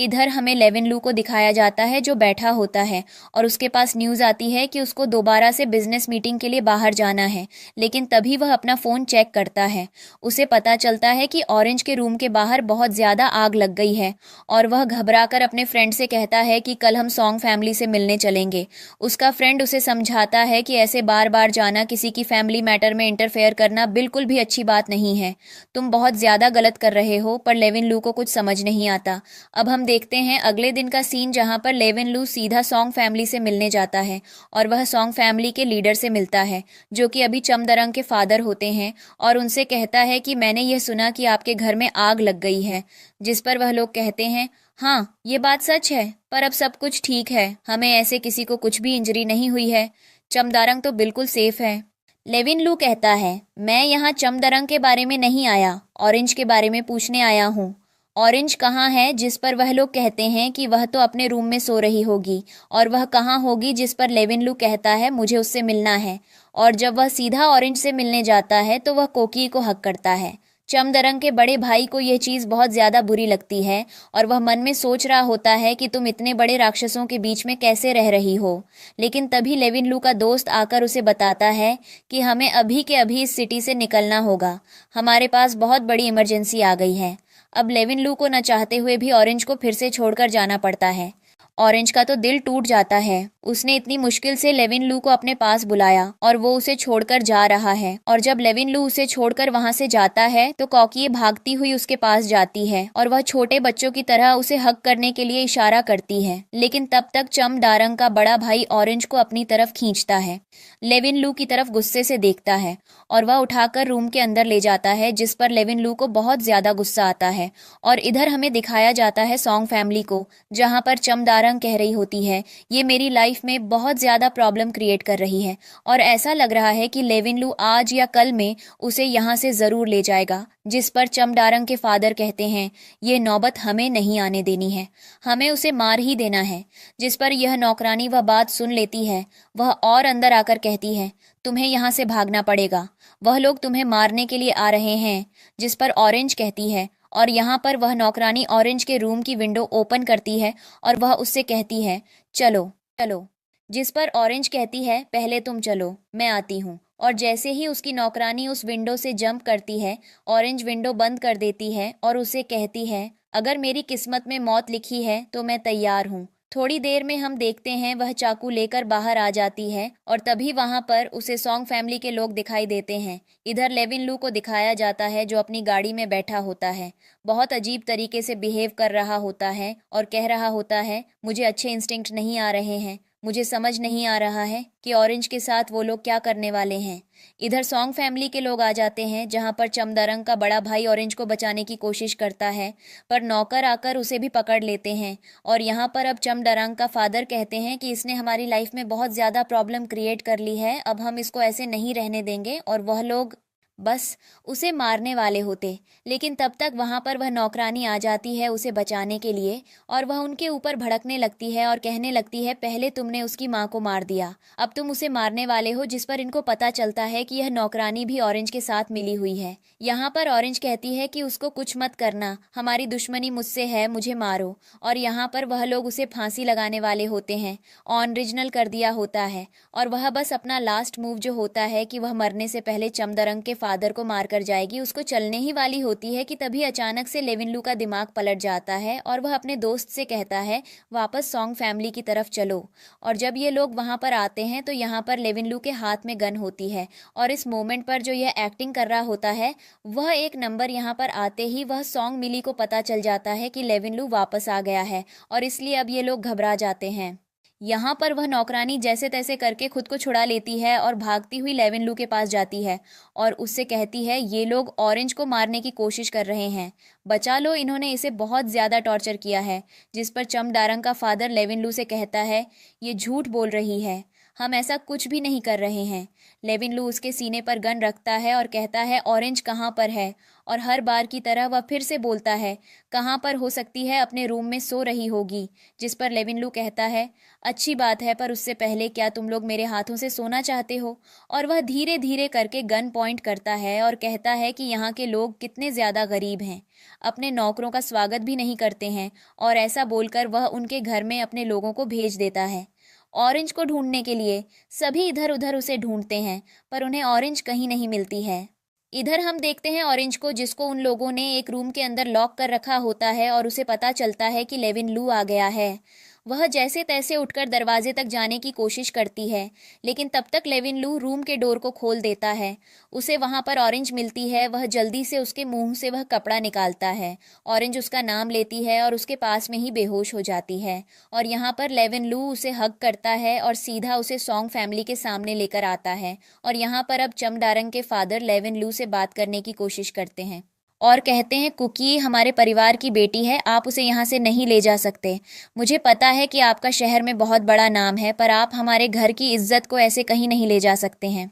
[SPEAKER 1] इधर हमें लेविन लू को दिखाया जाता है जो बैठा होता है और उसके पास न्यूज़ आती है कि उसको दोबारा से बिजनेस मीटिंग के लिए बाहर जाना है। लेकिन तभी वह अपना फ़ोन चेक करता है। उसे पता चलता है कि ऑरेंज के रूम के बाहर बहुत ज़्यादा आग लग गई है और वह घबराकर अपने फ्रेंड से कहता है कि कल हम सॉन्ग फैमिली से मिलने चलेंगे। उसका फ्रेंड उसे समझाता है कि ऐसे बार बार जाना, किसी की फैमिली मैटर में इंटरफेयर करना बिल्कुल भी अच्छी बात नहीं है, तुम बहुत ज़्यादा गलत कर रहे हो। पर लेविन लू को कुछ समझ नहीं आता। अब हम देखते हैं अगले दिन का सीन जहां पर लेविन लू सीधा सॉन्ग फैमिली से मिलने जाता है और वह सॉन्ग फैमिली के लीडर से मिलता है जो कि अभी चमदरंग के फादर होते हैं और उनसे कहता है कि मैंने यह सुना कि आपके घर में आग लग गई है। जिस पर वह लोग कहते हैं, हाँ ये बात सच है, पर अब सब कुछ ठीक है, हमें ऐसे किसी को कुछ भी इंजरी नहीं हुई है, चमदरंग तो बिल्कुल सेफ है। लेविन लू कहता है, मैं यहाँ चमदरंग के बारे में नहीं आया, ऑरेंज के बारे में पूछने आया हूँ। ऑरेंज कहाँ है? जिस पर वह लोग कहते हैं कि वह तो अपने रूम में सो रही होगी। और वह कहाँ होगी? जिस पर लेविन लू कहता है मुझे उससे मिलना है। और जब वह सीधा ऑरेंज से मिलने जाता है तो वह कोकी को हक करता है। चमदरंग के बड़े भाई को यह चीज़ बहुत ज़्यादा बुरी लगती है और वह मन में सोच रहा होता है कि तुम इतने बड़े राक्षसों के बीच में कैसे रह रही हो। लेकिन तभी लेविन लू का दोस्त आकर उसे बताता है कि हमें अभी के अभी इस सिटी से निकलना होगा, हमारे पास बहुत बड़ी इमरजेंसी आ गई है। अब लेविन लू को न चाहते हुए भी ऑरेंज को फिर से छोड़कर जाना पड़ता है। ऑरेंज का तो दिल टूट जाता है। उसने इतनी मुश्किल से लेविन लू को अपने पास बुलाया और वो उसे छोड़कर जा रहा है। और जब लेविन लू उसे छोड़कर वहां से जाता है तो कॉकी भागती हुई उसके पास जाती है और वह छोटे बच्चों की तरह उसे हक करने के लिए इशारा करती है। लेकिन तब तक चमडारंग का बड़ा भाई ऑरेंज को अपनी तरफ खींचता है। लेविन लू की तरफ गुस्से से देखता है और वह उठाकर रूम के अंदर ले जाता है, जिस पर लेविन लू को बहुत ज्यादा गुस्सा आता है। और इधर हमें दिखाया जाता है सॉन्ग फैमिली को, जहां पर चमदारंग कह रही होती है ये मेरी लाइफ में बहुत ज्यादा प्रॉब्लम क्रिएट कर रही है और ऐसा लग रहा है कि लेविन लू आज या कल में उसे यहाँ से जरूर ले जाएगा। जिस पर चमडारंग के फादर कहते हैं ये नौबत हमें नहीं आने देनी है, हमें उसे मार ही देना है। जिस पर यह नौकरानी वह बात सुन लेती है। वह और अंदर आकर कहती है तुम्हें यहाँ से भागना पड़ेगा, वह लोग तुम्हें मारने के लिए आ रहे हैं। जिस पर ऑरेंज कहती है और यहाँ पर वह नौकरानी ऑरेंज के रूम की विंडो ओपन करती है और वह उससे कहती है चलो चलो। जिस पर ऑरेंज कहती है पहले तुम चलो, मैं आती हूँ। और जैसे ही उसकी नौकरानी उस विंडो से जंप करती है, ऑरेंज विंडो बंद कर देती है और उसे कहती है अगर मेरी किस्मत में मौत लिखी है तो मैं तैयार हूँ। थोड़ी देर में हम देखते हैं वह चाकू लेकर बाहर आ जाती है और तभी वहां पर उसे सॉन्ग फैमिली के लोग दिखाई देते हैं। इधर लेविन लू को दिखाया जाता है जो अपनी गाड़ी में बैठा होता है, बहुत अजीब तरीके से बिहेव कर रहा होता है और कह रहा होता है मुझे अच्छे इंस्टिंक्ट नहीं आ रहे हैं, मुझे समझ नहीं आ रहा है कि ऑरेंज के साथ वो लोग क्या करने वाले हैं। इधर सॉन्ग फैमिली के लोग आ जाते हैं जहां पर चमदरंग का बड़ा भाई ऑरेंज को बचाने की कोशिश करता है, पर नौकर आकर उसे भी पकड़ लेते हैं। और यहाँ पर अब चमदरंग का फादर कहते हैं कि इसने हमारी लाइफ में बहुत ज़्यादा प्रॉब्लम क्रिएट कर ली है, अब हम इसको ऐसे नहीं रहने देंगे। और वह लोग बस उसे मारने वाले होते। लेकिन तब तक वहां पर वह नौकरानी आ जाती है उसे बचाने के लिए, और वह उनके ऊपर भड़कने लगती है और कहने लगती है, पहले तुमने उसकी माँ को मार दिया, अब तुम उसे मारने वाले हो। जिस पर इनको पता चलता है कि यह नौकरानी भी ऑरेंज के साथ मिली हुई है। यहाँ पर ऑरेंज कहती है कि उसको कुछ मत करना, हमारी दुश्मनी मुझसे है, मुझे मारो। और यहाँ पर वह लोग उसे फांसी लगाने वाले होते हैं, ओरिजिनल कर दिया होता है। और वह बस अपना लास्ट मूव जो होता है कि वह मरने से पहले चमदरंग के फादर को मार कर जाएगी, उसको चलने ही वाली होती है कि तभी अचानक से लेविनलू का दिमाग पलट जाता है और वह अपने दोस्त से कहता है, वापस सॉन्ग फैमिली की तरफ चलो। और जब ये लोग वहां पर आते हैं तो यहाँ पर लेविनलू के हाथ में गन होती है, और इस मोमेंट पर जो यह एक्टिंग कर रहा होता है वह एक नंबर। यहाँ पर आते ही वह सॉन्ग मिली को पता चल जाता है कि लेविनलू वापस आ गया है, और इसलिए अब ये लोग घबरा जाते हैं। यहाँ पर वह नौकरानी जैसे तैसे करके खुद को छुड़ा लेती है और भागती हुई लेविनलू के पास जाती है और उससे कहती है, ये लोग ऑरेंज को मारने की कोशिश कर रहे हैं, बचा लो, इन्होंने इसे बहुत ज़्यादा टॉर्चर किया है। जिस पर चमडारंग का फादर लेविनलू से कहता है, ये झूठ बोल रही है, हम ऐसा कुछ भी नहीं कर रहे हैं। लेविनलू उसके सीने पर गन रखता है और कहता है, ऑरेंज कहाँ पर है? और हर बार की तरह वह फिर से बोलता है, कहाँ पर हो सकती है, अपने रूम में सो रही होगी। जिस पर लेविनलू कहता है, अच्छी बात है, पर उससे पहले क्या तुम लोग मेरे हाथों से सोना चाहते हो? और वह धीरे धीरे करके गन पॉइंट करता है और कहता है कि यहाँ के लोग कितने ज़्यादा गरीब हैं, अपने नौकरों का स्वागत भी नहीं करते हैं। और ऐसा बोलकर वह उनके घर में अपने लोगों को भेज देता है ऑरेंज को ढूंढने के लिए। सभी इधर उधर उसे ढूंढते हैं पर उन्हें ऑरेंज कहीं नहीं मिलती है। इधर हम देखते हैं ऑरेंज को, जिसको उन लोगों ने एक रूम के अंदर लॉक कर रखा होता है और उसे पता चलता है कि लेविनलू आ गया है। वह जैसे तैसे उठकर दरवाजे तक जाने की कोशिश करती है, लेकिन तब तक लेविनलू रूम के डोर को खोल देता है। उसे वहां पर ऑरेंज मिलती है। वह जल्दी से उसके मुंह से वह कपड़ा निकालता है। ऑरेंज उसका नाम लेती है और उसके पास में ही बेहोश हो जाती है। और यहाँ पर लेविनलू उसे हग करता है और सीधा उसे सॉन्ग फैमिली के सामने लेकर आता है। और यहाँ पर अब चमडारंग के फादर लेविनलू से बात करने की कोशिश करते हैं और कहते हैं, कुकी हमारे परिवार की बेटी है, आप उसे यहाँ से नहीं ले जा सकते। मुझे पता है कि आपका शहर में बहुत बड़ा नाम है, पर आप हमारे घर की इज्जत को ऐसे कहीं नहीं ले जा सकते हैं।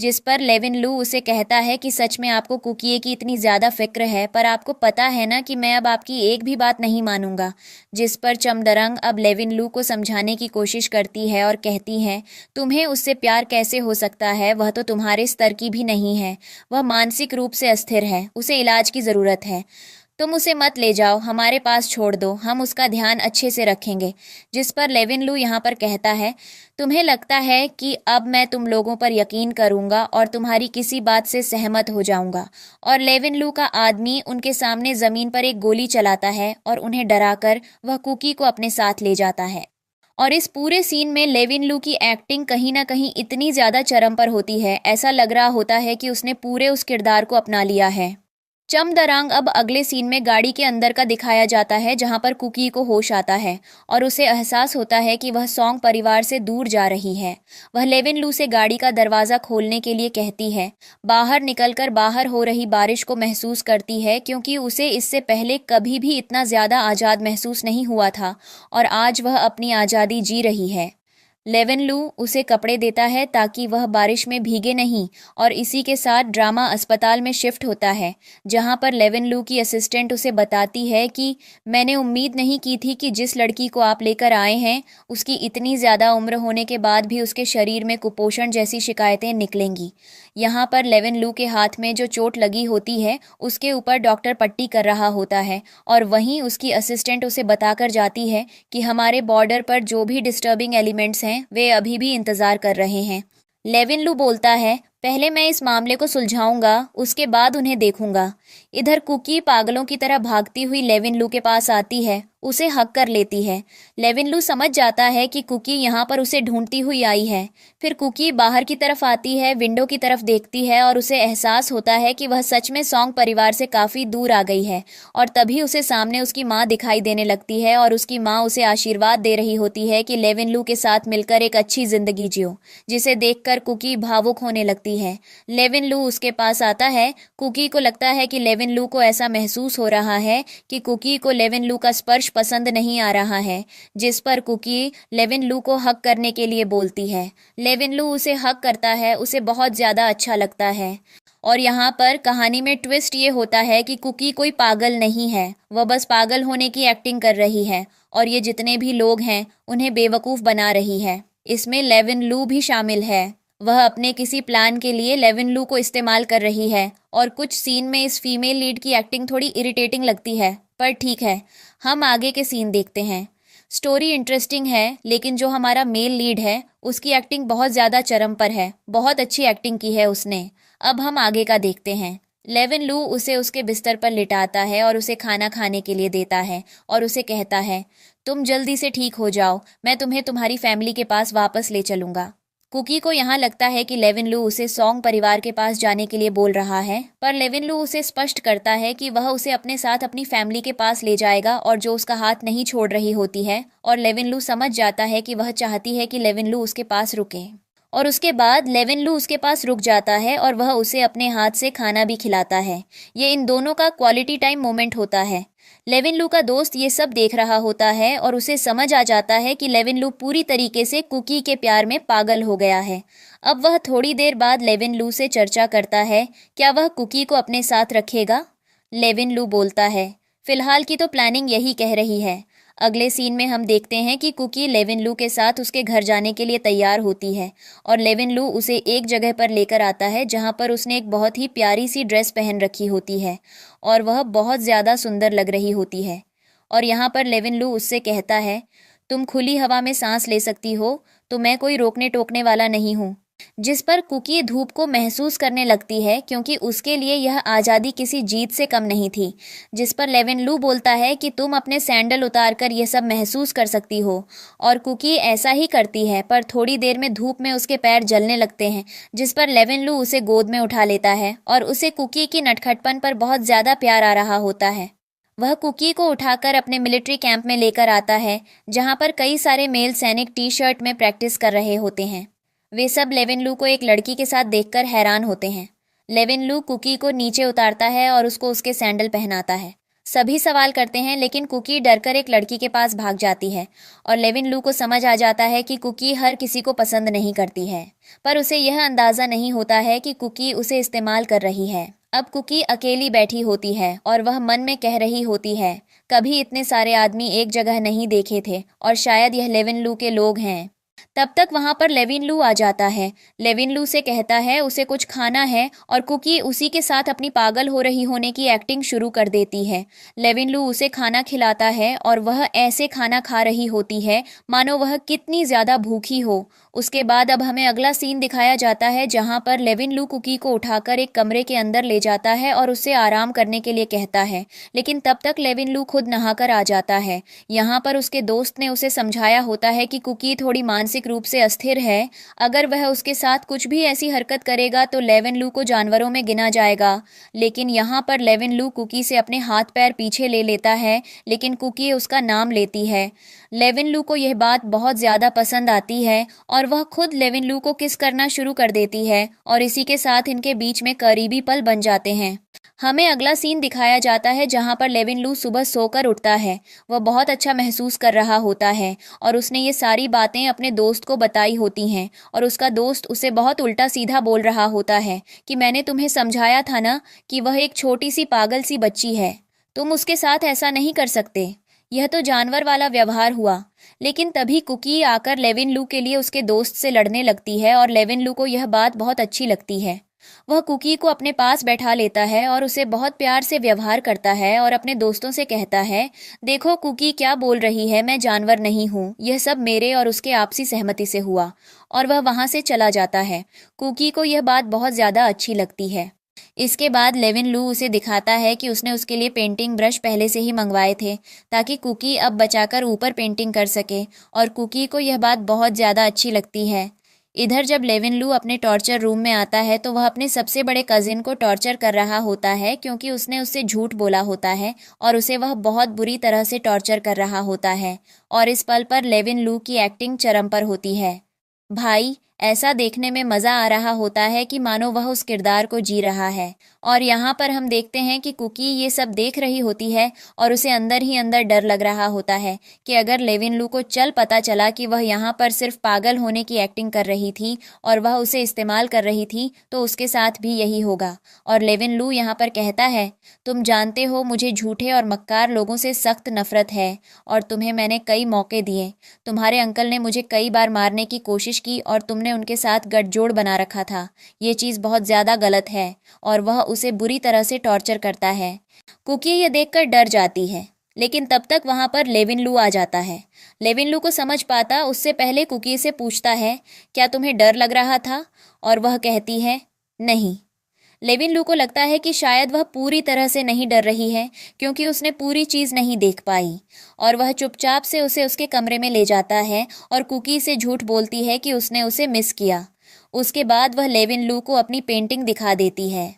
[SPEAKER 1] जिस पर लेविनलू उसे कहता है कि सच में आपको कुकी की इतनी ज़्यादा फिक्र है, पर आपको पता है ना कि मैं अब आपकी एक भी बात नहीं मानूंगा। जिस पर चमडरंग अब लेविनलू को समझाने की कोशिश करती है और कहती है, तुम्हें उससे प्यार कैसे हो सकता है, वह तो तुम्हारे स्तर की भी नहीं है, वह मानसिक रूप से अस्थिर है, उसे इलाज की ज़रूरत है। तुम उसे मत ले जाओ, हमारे पास छोड़ दो, हम उसका ध्यान अच्छे से रखेंगे। जिस पर लेविनलू यहाँ पर कहता है, तुम्हें लगता है कि अब मैं तुम लोगों पर यकीन करूंगा और तुम्हारी किसी बात से सहमत हो जाऊंगा। और लेविनलू का आदमी उनके सामने ज़मीन पर एक गोली चलाता है और उन्हें डराकर वह कुकी को अपने साथ ले जाता है। और इस पूरे सीन में लेविनलू की एक्टिंग कहीं ना कहीं इतनी ज़्यादा चरम पर होती है, ऐसा लग रहा होता है कि उसने पूरे उस किरदार को अपना लिया है। चमदरांग अब अगले सीन में गाड़ी के अंदर का दिखाया जाता है, जहां पर कुकी को होश आता है और उसे एहसास होता है कि वह सॉन्ग परिवार से दूर जा रही है। वह लेविनलू से गाड़ी का दरवाज़ा खोलने के लिए कहती है। बाहर निकलकर बाहर हो रही बारिश को महसूस करती है, क्योंकि उसे इससे पहले कभी भी इतना ज़्यादा आज़ाद महसूस नहीं हुआ था और आज वह अपनी आज़ादी जी रही है। लेविनलू उसे कपड़े देता है ताकि वह बारिश में भीगे नहीं, और इसी के साथ ड्रामा अस्पताल में शिफ्ट होता है, जहां पर लेविनलू की असिस्टेंट उसे बताती है कि मैंने उम्मीद नहीं की थी कि जिस लड़की को आप लेकर आए हैं उसकी इतनी ज़्यादा उम्र होने के बाद भी उसके शरीर में कुपोषण जैसी शिकायतें निकलेंगी। यहाँ पर लेविनलू के हाथ में जो चोट लगी होती है उसके ऊपर डॉक्टर पट्टी कर रहा होता है, और वहीं उसकी असिस्टेंट उसे बताकर जाती है कि हमारे बॉर्डर पर जो भी डिस्टर्बिंग एलिमेंट्स हैं वे अभी भी इंतजार कर रहे हैं। लेविनलू बोलता है, पहले मैं इस मामले को सुलझाऊंगा, उसके बाद उन्हें देखूंगा। इधर कुकी पागलों की तरह भागती हुई लेविनलू के पास आती है, उसे हक कर लेती है। लेविनलू समझ जाता है कि कुकी यहाँ पर उसे ढूंढती हुई आई है। फिर कुकी बाहर की तरफ आती है, विंडो की तरफ देखती है और उसे एहसास होता है कि वह सच में सॉन्ग परिवार से काफ़ी दूर आ गई है। और तभी उसे सामने उसकी माँ दिखाई देने लगती है और उसकी माँ उसे आशीर्वाद दे रही होती है कि लेविनलू के साथ मिलकर एक अच्छी जिंदगी जियो, जिसे देखकर कुकी भावुक होने लगती है। लेविनलू उसके पास आता है। कुकी को लगता है कि लेविनलू को ऐसा महसूस हो रहा है कि कुकी को लेविनलू का स्पर्श पसंद नहीं आ रहा है, जिस पर कुकी लेविनलू को हक करने के लिए बोलती है। लेविनलू उसे हक करता है, उसे बहुत ज़्यादा अच्छा लगता है। और यहाँ पर कहानी में ट्विस्ट ये होता है कि कुकी कोई पागल नहीं है, वह बस पागल होने की एक्टिंग कर रही है और ये जितने भी लोग हैं उन्हें बेवकूफ़ बना रही है। इसमें लेविन लू भी शामिल है। वह अपने किसी प्लान के लिए लेविन लू को इस्तेमाल कर रही है और कुछ सीन में इस फीमेल लीड की एक्टिंग थोड़ी इरिटेटिंग लगती है, पर ठीक है, हम आगे के सीन देखते हैं। स्टोरी इंटरेस्टिंग है, लेकिन जो हमारा मेल लीड है उसकी एक्टिंग बहुत ज़्यादा चरम पर है। बहुत अच्छी एक्टिंग की है उसने। अब हम आगे का देखते हैं। लेविन लू उसे उसके बिस्तर पर लिटाता है और उसे खाना खाने के लिए देता है और उसे कहता है, तुम जल्दी से ठीक हो जाओ, मैं तुम्हें तुम्हारी फैमिली के पास वापस ले चलूंगा। कुकी को यहाँ लगता है कि लेविन लू उसे सॉन्ग परिवार के पास जाने के लिए बोल रहा है, पर लेविन लू उसे स्पष्ट करता है कि वह उसे अपने साथ अपनी फैमिली के पास ले जाएगा और जो उसका हाथ नहीं छोड़ रही होती है, और लेविन लू समझ जाता है कि वह चाहती है कि लेविन लू उसके पास रुके। और उसके बाद लेविन लू उसके पास रुक जाता है और वह उसे अपने हाथ से खाना भी खिलाता है। ये इन दोनों का क्वालिटी टाइम मोमेंट होता है। लेविन लू का दोस्त ये सब देख रहा होता है और उसे समझ आ जाता है कि लेविन लू पूरी तरीके से कुकी के प्यार में पागल हो गया है। अब वह थोड़ी देर बाद लेविन लू से चर्चा करता है, क्या वह कुकी को अपने साथ रखेगा। लेविन लू बोलता है, फिलहाल की तो प्लानिंग यही कह रही है। अगले सीन में हम देखते हैं कि कुकी लेविन लू के साथ उसके घर जाने के लिए तैयार होती है और लेविन लू उसे एक जगह पर लेकर आता है जहां पर उसने एक बहुत ही प्यारी सी ड्रेस पहन रखी होती है और वह बहुत ज़्यादा सुंदर लग रही होती है। और यहाँ पर लेविन लू उससे कहता है, तुम खुली हवा में सांस ले सकती हो, तो मैं कोई रोकने टोकने वाला नहीं हूँ। जिस पर कुकी धूप को महसूस करने लगती है, क्योंकि उसके लिए यह आज़ादी किसी जीत से कम नहीं थी। जिस पर लेविन लू बोलता है कि तुम अपने सैंडल उतारकर यह सब महसूस कर सकती हो, और कुकी ऐसा ही करती है, पर थोड़ी देर में धूप में उसके पैर जलने लगते हैं। जिस पर लेविन लू उसे गोद में उठा लेता है और उसे कुकी की नटखटपन पर बहुत ज़्यादा प्यार आ रहा होता है। वह कुकी को उठाकर अपने मिलिट्री कैंप में लेकर आता है, जहाँ पर कई सारे मेल सैनिक टी शर्ट में प्रैक्टिस कर रहे होते हैं। वे सब लेविन लू को एक लड़की के साथ देखकर हैरान होते हैं। लेविन लू कुकी को नीचे उतारता है और उसको उसके सैंडल पहनाता है। सभी सवाल करते हैं, लेकिन कुकी डरकर एक लड़की के पास भाग जाती है और लेविन लू को समझ आ जाता है कि कुकी हर किसी को पसंद नहीं करती है, पर उसे यह अंदाज़ा नहीं होता है कि कुकी उसे इस्तेमाल कर रही है। अब कुकी अकेली बैठी होती है और वह मन में कह रही होती है, कभी इतने सारे आदमी एक जगह नहीं देखे थे और शायद यह लेविन लू के लोग हैं। तब तक वहां पर लेविन लू आ जाता है। लेविन लू से कहता है उसे कुछ खाना है और कुकी उसी के साथ अपनी पागल हो रही होने की एक्टिंग शुरू कर देती है। लेविन लू उसे खाना खिलाता है और वह ऐसे खाना खा रही होती है मानो वह कितनी ज़्यादा भूखी हो। उसके बाद अब हमें अगला सीन दिखाया जाता है जहां पर लेविन लू कुकी को उठाकर एक कमरे के अंदर ले जाता है और उससे आराम करने के लिए कहता है, लेकिन तब तक लेविन लू खुद नहाकर आ जाता है। यहाँ पर उसके दोस्त ने उसे समझाया होता है कि कुकी थोड़ी मानसिक रूप से अस्थिर है, अगर वह उसके साथ कुछ भी ऐसी हरकत करेगा तो लेविन लू को जानवरों में गिना जाएगा। लेकिन यहाँ पर लेविन लू कुकी से अपने हाथ पैर पीछे ले लेता है, लेकिन कुकी उसका नाम लेती है। लेविन लू को यह बात बहुत ज़्यादा पसंद आती है और वह खुद लेविन लू को किस करना शुरू कर देती है और इसी के साथ इनके बीच में करीबी पल बन जाते हैं। हमें अगला सीन दिखाया जाता है जहां पर लेविन लू सुबह सोकर उठता है। वह बहुत अच्छा महसूस कर रहा होता है और उसने ये सारी बातें अपने दोस्त को बताई होती हैं और उसका दोस्त उसे बहुत उल्टा सीधा बोल रहा होता है कि मैंने तुम्हें समझाया था ना कि वह एक छोटी सी पागल सी बच्ची है, तुम उसके साथ ऐसा नहीं कर सकते, यह तो जानवर वाला व्यवहार हुआ। लेकिन तभी कुकी आकर लेविन लू के लिए उसके दोस्त से लड़ने लगती है और लेविन लू को यह बात बहुत अच्छी लगती है। वह कुकी को अपने पास बैठा लेता है और उसे बहुत प्यार से व्यवहार करता है और अपने दोस्तों से कहता है, देखो कुकी क्या बोल रही है, मैं जानवर नहीं हूँ, यह सब मेरे और उसके आपसी सहमति से हुआ। और वह वहाँ से चला जाता है। कुकी को यह बात बहुत ज़्यादा अच्छी लगती है। इसके बाद लेविन लू उसे दिखाता है कि उसने उसके लिए पेंटिंग ब्रश पहले से ही मंगवाए थे ताकि कुकी अब बचाकर ऊपर पेंटिंग कर सके, और कुकी को यह बात बहुत ज़्यादा अच्छी लगती है। इधर जब लेविन लू अपने टॉर्चर रूम में आता है तो वह अपने सबसे बड़े कजिन को टॉर्चर कर रहा होता है, क्योंकि उसने उससे झूठ बोला होता है और उसे वह बहुत बुरी तरह से टॉर्चर कर रहा होता है। और इस पल पर लेविन लू की एक्टिंग चरम पर होती है। भाई, ऐसा देखने में मज़ा आ रहा होता है कि मानो वह उस किरदार को जी रहा है। और यहाँ पर हम देखते हैं कि कुकी ये सब देख रही होती है और उसे अंदर ही अंदर डर लग रहा होता है कि अगर लेविन लू को पता चला कि वह यहाँ पर सिर्फ पागल होने की एक्टिंग कर रही थी और वह उसे इस्तेमाल कर रही थी तो उसके साथ भी यही होगा। और लेविन लू यहाँ पर कहता है, तुम जानते हो मुझे झूठे और मक्कार लोगों से सख्त नफरत है और तुम्हें मैंने कई मौके दिए। तुम्हारे अंकल ने मुझे कई बार मारने की कोशिश की और तुमने उनके साथ गठजोड़ बना रखा था। ये चीज़ बहुत ज़्यादा गलत है और वह उसे बुरी तरह से टॉर्चर करता है। कुकी ये देखकर डर जाती है, लेकिन तब तक वहां पर लेविन लू आ जाता है। लेविन लू को समझ पाता उससे पहले कुकी से पूछता है, क्या तुम्हें डर लग रहा था? और वह कहती है, नहीं। लेविन लू को लगता है कि शायद वह पूरी तरह से नहीं डर रही है क्योंकि उसने पूरी चीज़ नहीं देख पाई और वह चुपचाप से उसे उसके कमरे में ले जाता है और कुकी से झूठ बोलती है कि उसने उसे मिस किया। उसके बाद वह लेविन लू को अपनी पेंटिंग दिखा देती है।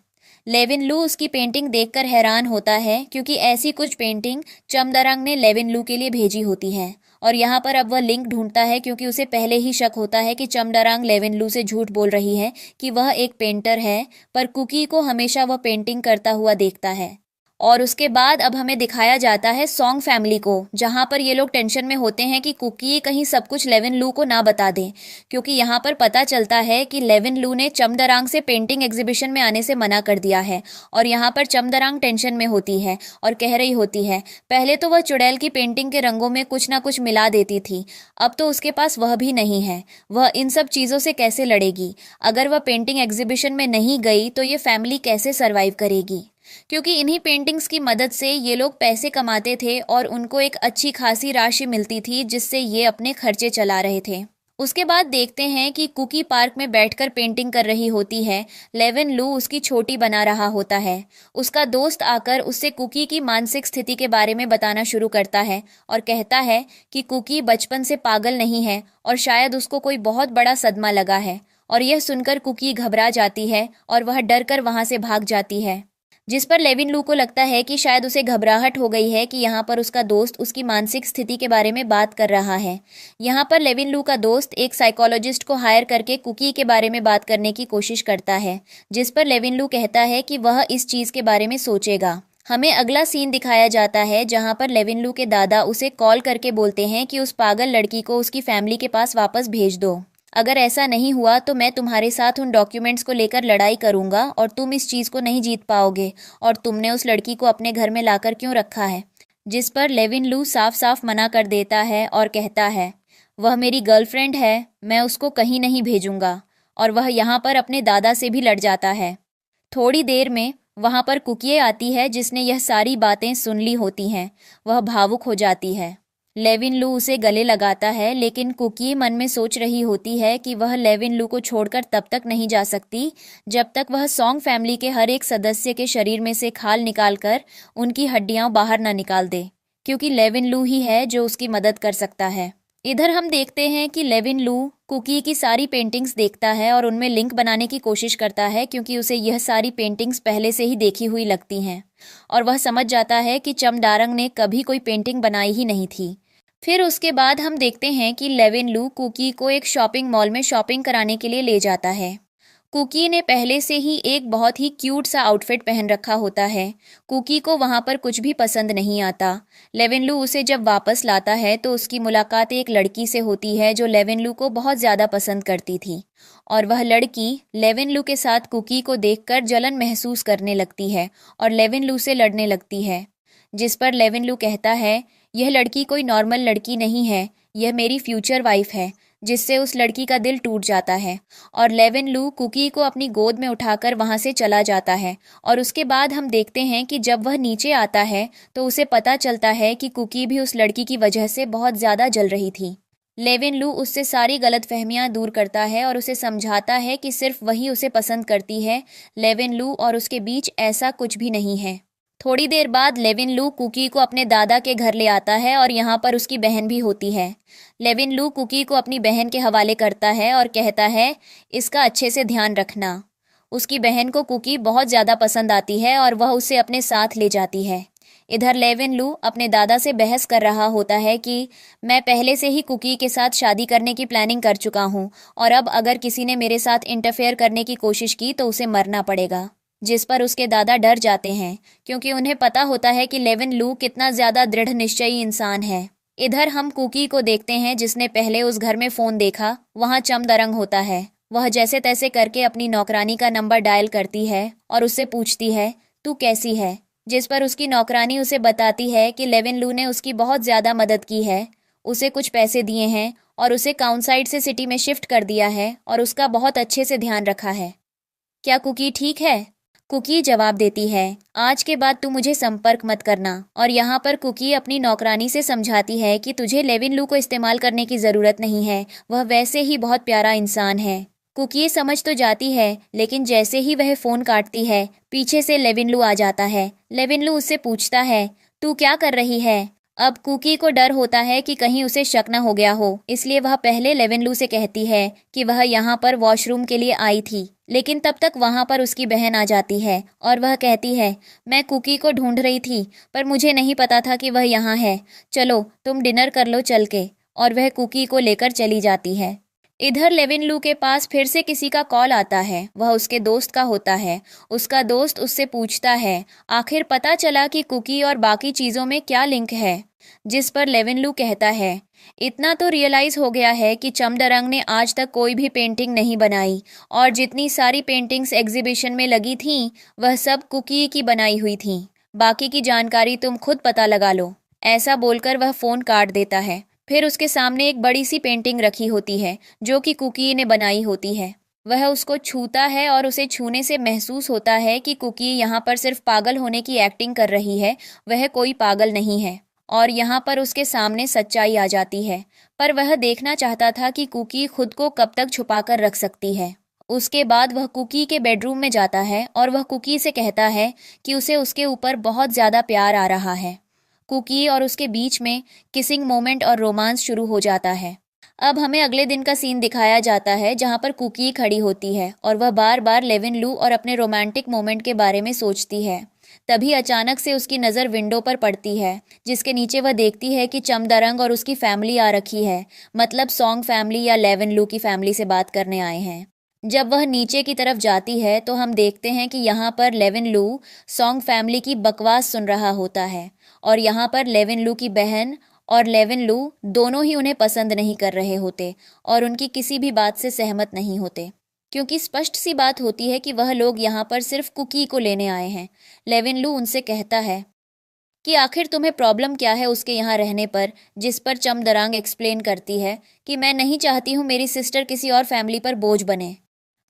[SPEAKER 1] लेविन लू उसकी पेंटिंग देखकर हैरान होता है क्योंकि ऐसी कुछ पेंटिंग चमदरंग ने लेविन लू के लिए भेजी होती है और यहाँ पर अब वह लिंक ढूंढता है क्योंकि उसे पहले ही शक होता है कि चमदरंग लेविन लू से झूठ बोल रही है कि वह एक पेंटर है, पर कुकी को हमेशा वह पेंटिंग करता हुआ देखता है। और उसके बाद अब हमें दिखाया जाता है सॉन्ग फैमिली को, जहाँ पर ये लोग टेंशन में होते हैं कि कुकी कहीं सब कुछ लेविन लू को ना बता दें, क्योंकि यहाँ पर पता चलता है कि लेविन लू ने चमदरांग से पेंटिंग एग्जीबिशन में आने से मना कर दिया है। और यहाँ पर चमदरांग टेंशन में होती है और कह रही होती है, पहले तो वह चुड़ैल की पेंटिंग के रंगों में कुछ ना कुछ मिला देती थी, अब तो उसके पास वह भी नहीं है। वह इन सब चीज़ों से कैसे लड़ेगी? अगर वह पेंटिंग एग्जीबिशन में नहीं गई तो ये फैमिली कैसे सर्वाइव करेगी? क्योंकि इन्हीं पेंटिंग्स की मदद से ये लोग पैसे कमाते थे और उनको एक अच्छी खासी राशि मिलती थी जिससे ये अपने खर्चे चला रहे थे। उसके बाद देखते हैं कि कुकी पार्क में बैठकर पेंटिंग कर रही होती है। लेविन लू उसकी छोटी बना रहा होता है। उसका दोस्त आकर उससे कुकी की मानसिक स्थिति के बारे में बताना शुरू करता है और कहता है कि कुकी बचपन से पागल नहीं है और शायद उसको कोई बहुत बड़ा सदमा लगा है। और यह सुनकर कुकी घबरा जाती है और वह डर कर वहाँ से भाग जाती है, जिस पर लेविन लू को लगता है कि शायद उसे घबराहट हो गई है कि यहाँ पर उसका दोस्त उसकी मानसिक स्थिति के बारे में बात कर रहा है। यहाँ पर लेविन लू का दोस्त एक साइकोलॉजिस्ट को हायर करके कुकी के बारे में बात करने की कोशिश करता है, जिस पर लेविन लू कहता है कि वह इस चीज़ के बारे में सोचेगा। हमें अगला सीन दिखाया जाता है जहाँ पर लेविन लू के दादा उसे कॉल करके बोलते हैं कि उस पागल लड़की को उसकी फैमिली के पास वापस भेज दो। अगर ऐसा नहीं हुआ तो मैं तुम्हारे साथ उन डॉक्यूमेंट्स को लेकर लड़ाई करूंगा और तुम इस चीज़ को नहीं जीत पाओगे और तुमने उस लड़की को अपने घर में लाकर क्यों रखा है? जिस पर लेविन लू साफ साफ मना कर देता है और कहता है, वह मेरी गर्लफ्रेंड है, मैं उसको कहीं नहीं भेजूंगा। और वह यहाँ पर अपने दादा से भी लड़ जाता है। थोड़ी देर में वहाँ पर कुकी आती है जिसने यह सारी बातें सुन ली होती हैं। वह भावुक हो जाती है। लेविन लू उसे गले लगाता है, लेकिन कुकी मन में सोच रही होती है कि वह लेविन लू को छोड़कर तब तक नहीं जा सकती जब तक वह सॉन्ग फैमिली के हर एक सदस्य के शरीर में से खाल निकालकर उनकी हड्डियां बाहर ना निकाल दे, क्योंकि लेविन लू ही है जो उसकी मदद कर सकता है। इधर हम देखते हैं कि लेविन लू कुकी की सारी पेंटिंग्स देखता है और उनमें लिंक बनाने की कोशिश करता है, क्योंकि उसे यह सारी पेंटिंग्स पहले से ही देखी हुई लगती हैं और वह समझ जाता है कि चमडारंग ने कभी कोई पेंटिंग बनाई ही नहीं थी। फिर उसके बाद हम देखते हैं कि लेविन लू कुकी को एक शॉपिंग मॉल में शॉपिंग कराने के लिए ले जाता है। कुकी ने पहले से ही एक बहुत ही क्यूट सा आउटफिट पहन रखा होता है। कुकी को वहाँ पर कुछ भी पसंद नहीं आता। लेविन लू उसे जब वापस लाता है तो उसकी मुलाकात एक लड़की से होती है जो लेविन लू को बहुत ज़्यादा पसंद करती थी और वह लड़की लेविन लू के साथ कुकी को देखकर जलन महसूस करने लगती है और लेविन लू से लड़ने लगती है, जिस पर लेविन लू कहता है, यह लड़की कोई नॉर्मल लड़की नहीं है, यह मेरी फ्यूचर वाइफ है, जिससे उस लड़की का दिल टूट जाता है और लेविन लू कुकी को अपनी गोद में उठाकर वहाँ से चला जाता है। और उसके बाद हम देखते हैं कि जब वह नीचे आता है तो उसे पता चलता है कि कुकी भी उस लड़की की वजह से बहुत ज़्यादा जल रही थी। लेविन लू उससे सारी गलतफहमियां दूर करता है और उसे समझाता है कि सिर्फ वही उसे पसंद करती है। लेविन लू और उसके बीच ऐसा कुछ भी नहीं है। थोड़ी देर बाद लेविन लू कुकी को अपने दादा के घर ले आता है और यहाँ पर उसकी बहन भी होती है। लेविन लू कुकी को अपनी बहन के हवाले करता है और कहता है, इसका अच्छे से ध्यान रखना। उसकी बहन को कुकी बहुत ज़्यादा पसंद आती है और वह उसे अपने साथ ले जाती है। इधर लेविन लू अपने दादा से बहस कर रहा होता है कि मैं पहले से ही कुकी के साथ शादी करने की प्लानिंग कर चुका हूँ और अब अगर किसी ने मेरे साथ इंटरफेयर करने की कोशिश की तो उसे मरना पड़ेगा। जिस पर उसके दादा डर जाते हैं क्योंकि उन्हें पता होता है कि लेविन लू कितना ज्यादा दृढ़ निश्चयी इंसान है। इधर हम कुकी को देखते हैं जिसने पहले उस घर में फोन देखा वहां चमदरंग होता है। वह जैसे तैसे करके अपनी नौकरानी का नंबर डायल करती है और उससे पूछती है तू कैसी है, जिस पर उसकी नौकरानी उसे बताती है कि लेविन लू ने उसकी बहुत ज्यादा मदद की है, उसे कुछ पैसे दिए हैं और उसे काउंसाइड से सिटी में शिफ्ट कर दिया है और उसका बहुत अच्छे से ध्यान रखा है। क्या कुकी ठीक है? कुकी जवाब देती है आज के बाद तू मुझे संपर्क मत करना। और यहाँ पर कुकी अपनी नौकरानी से समझाती है कि तुझे लेविन लू को इस्तेमाल करने की ज़रूरत नहीं है, वह वैसे ही बहुत प्यारा इंसान है। कुकी समझ तो जाती है लेकिन जैसे ही वह फ़ोन काटती है पीछे से लेविन लू आ जाता है। लेविन लू उससे पूछता है तू क्या कर रही है? अब कुकी को डर होता है कि कहीं उसे शक न हो गया हो, इसलिए वह पहले लेविन लू से कहती है कि वह यहाँ पर वॉशरूम के लिए आई थी। लेकिन तब तक वहाँ पर उसकी बहन आ जाती है और वह कहती है मैं कुकी को ढूंढ रही थी पर मुझे नहीं पता था कि वह यहाँ है, चलो तुम डिनर कर लो चल के। और वह कुकी को लेकर चली जाती है। इधर लेविन लू के पास फिर से किसी का कॉल आता है। वह उसके दोस्त का होता है। उसका दोस्त उससे पूछता है आखिर पता चला कि कुकी और बाकी चीज़ों में क्या लिंक है, जिस पर लेविन लू कहता है इतना तो रियलाइज़ हो गया है कि चमदरंग ने आज तक कोई भी पेंटिंग नहीं बनाई और जितनी सारी पेंटिंग्स एग्जीबिशन में लगी थीं वह सब कुकी की बनाई हुई थीं, बाकी की जानकारी तुम खुद पता लगा लो। ऐसा बोलकर वह फ़ोन काट देता है। फिर उसके सामने एक बड़ी सी पेंटिंग रखी होती है जो कि कुकी ने बनाई होती है। वह उसको छूता है और उसे छूने से महसूस होता है कि कुकी यहाँ पर सिर्फ पागल होने की एक्टिंग कर रही है, वह कोई पागल नहीं है। और यहाँ पर उसके सामने सच्चाई आ जाती है। पर वह देखना चाहता था कि कुकी खुद को कब तक छुपा कर रख सकती है। उसके बाद वह कुकी के बेडरूम में जाता है और वह कुकी से कहता है कि उसे उसके ऊपर बहुत ज़्यादा प्यार आ रहा है। कुकी और उसके बीच में किसिंग मोमेंट और रोमांस शुरू हो जाता है। अब हमें अगले दिन का सीन दिखाया जाता है जहाँ पर कुकी खड़ी होती है और वह बार बार लेविन लू और अपने रोमांटिक मोमेंट के बारे में सोचती है। तभी अचानक से उसकी नज़र विंडो पर पड़ती है जिसके नीचे वह देखती है कि चमदरंग और उसकी फैमिली आ रखी है, मतलब सॉन्ग फैमिली या लेविन लू की फैमिली से बात करने आए हैं। जब वह नीचे की तरफ जाती है तो हम देखते हैं कि यहाँ पर लेविन लू सॉन्ग फैमिली की बकवास सुन रहा होता है और यहाँ पर लेविन लू की बहन और लेविन लू दोनों ही उन्हें पसंद नहीं कर रहे होते और उनकी किसी भी बात से सहमत नहीं होते, क्योंकि स्पष्ट सी बात होती है कि वह लोग यहाँ पर सिर्फ कुकी को लेने आए हैं। लेविन लू उनसे कहता है कि आखिर तुम्हें प्रॉब्लम क्या है उसके यहाँ रहने पर, जिस पर चमदरांग एक्सप्लेन करती है कि मैं नहीं चाहती हूँ मेरी सिस्टर किसी और फैमिली पर बोझ बने।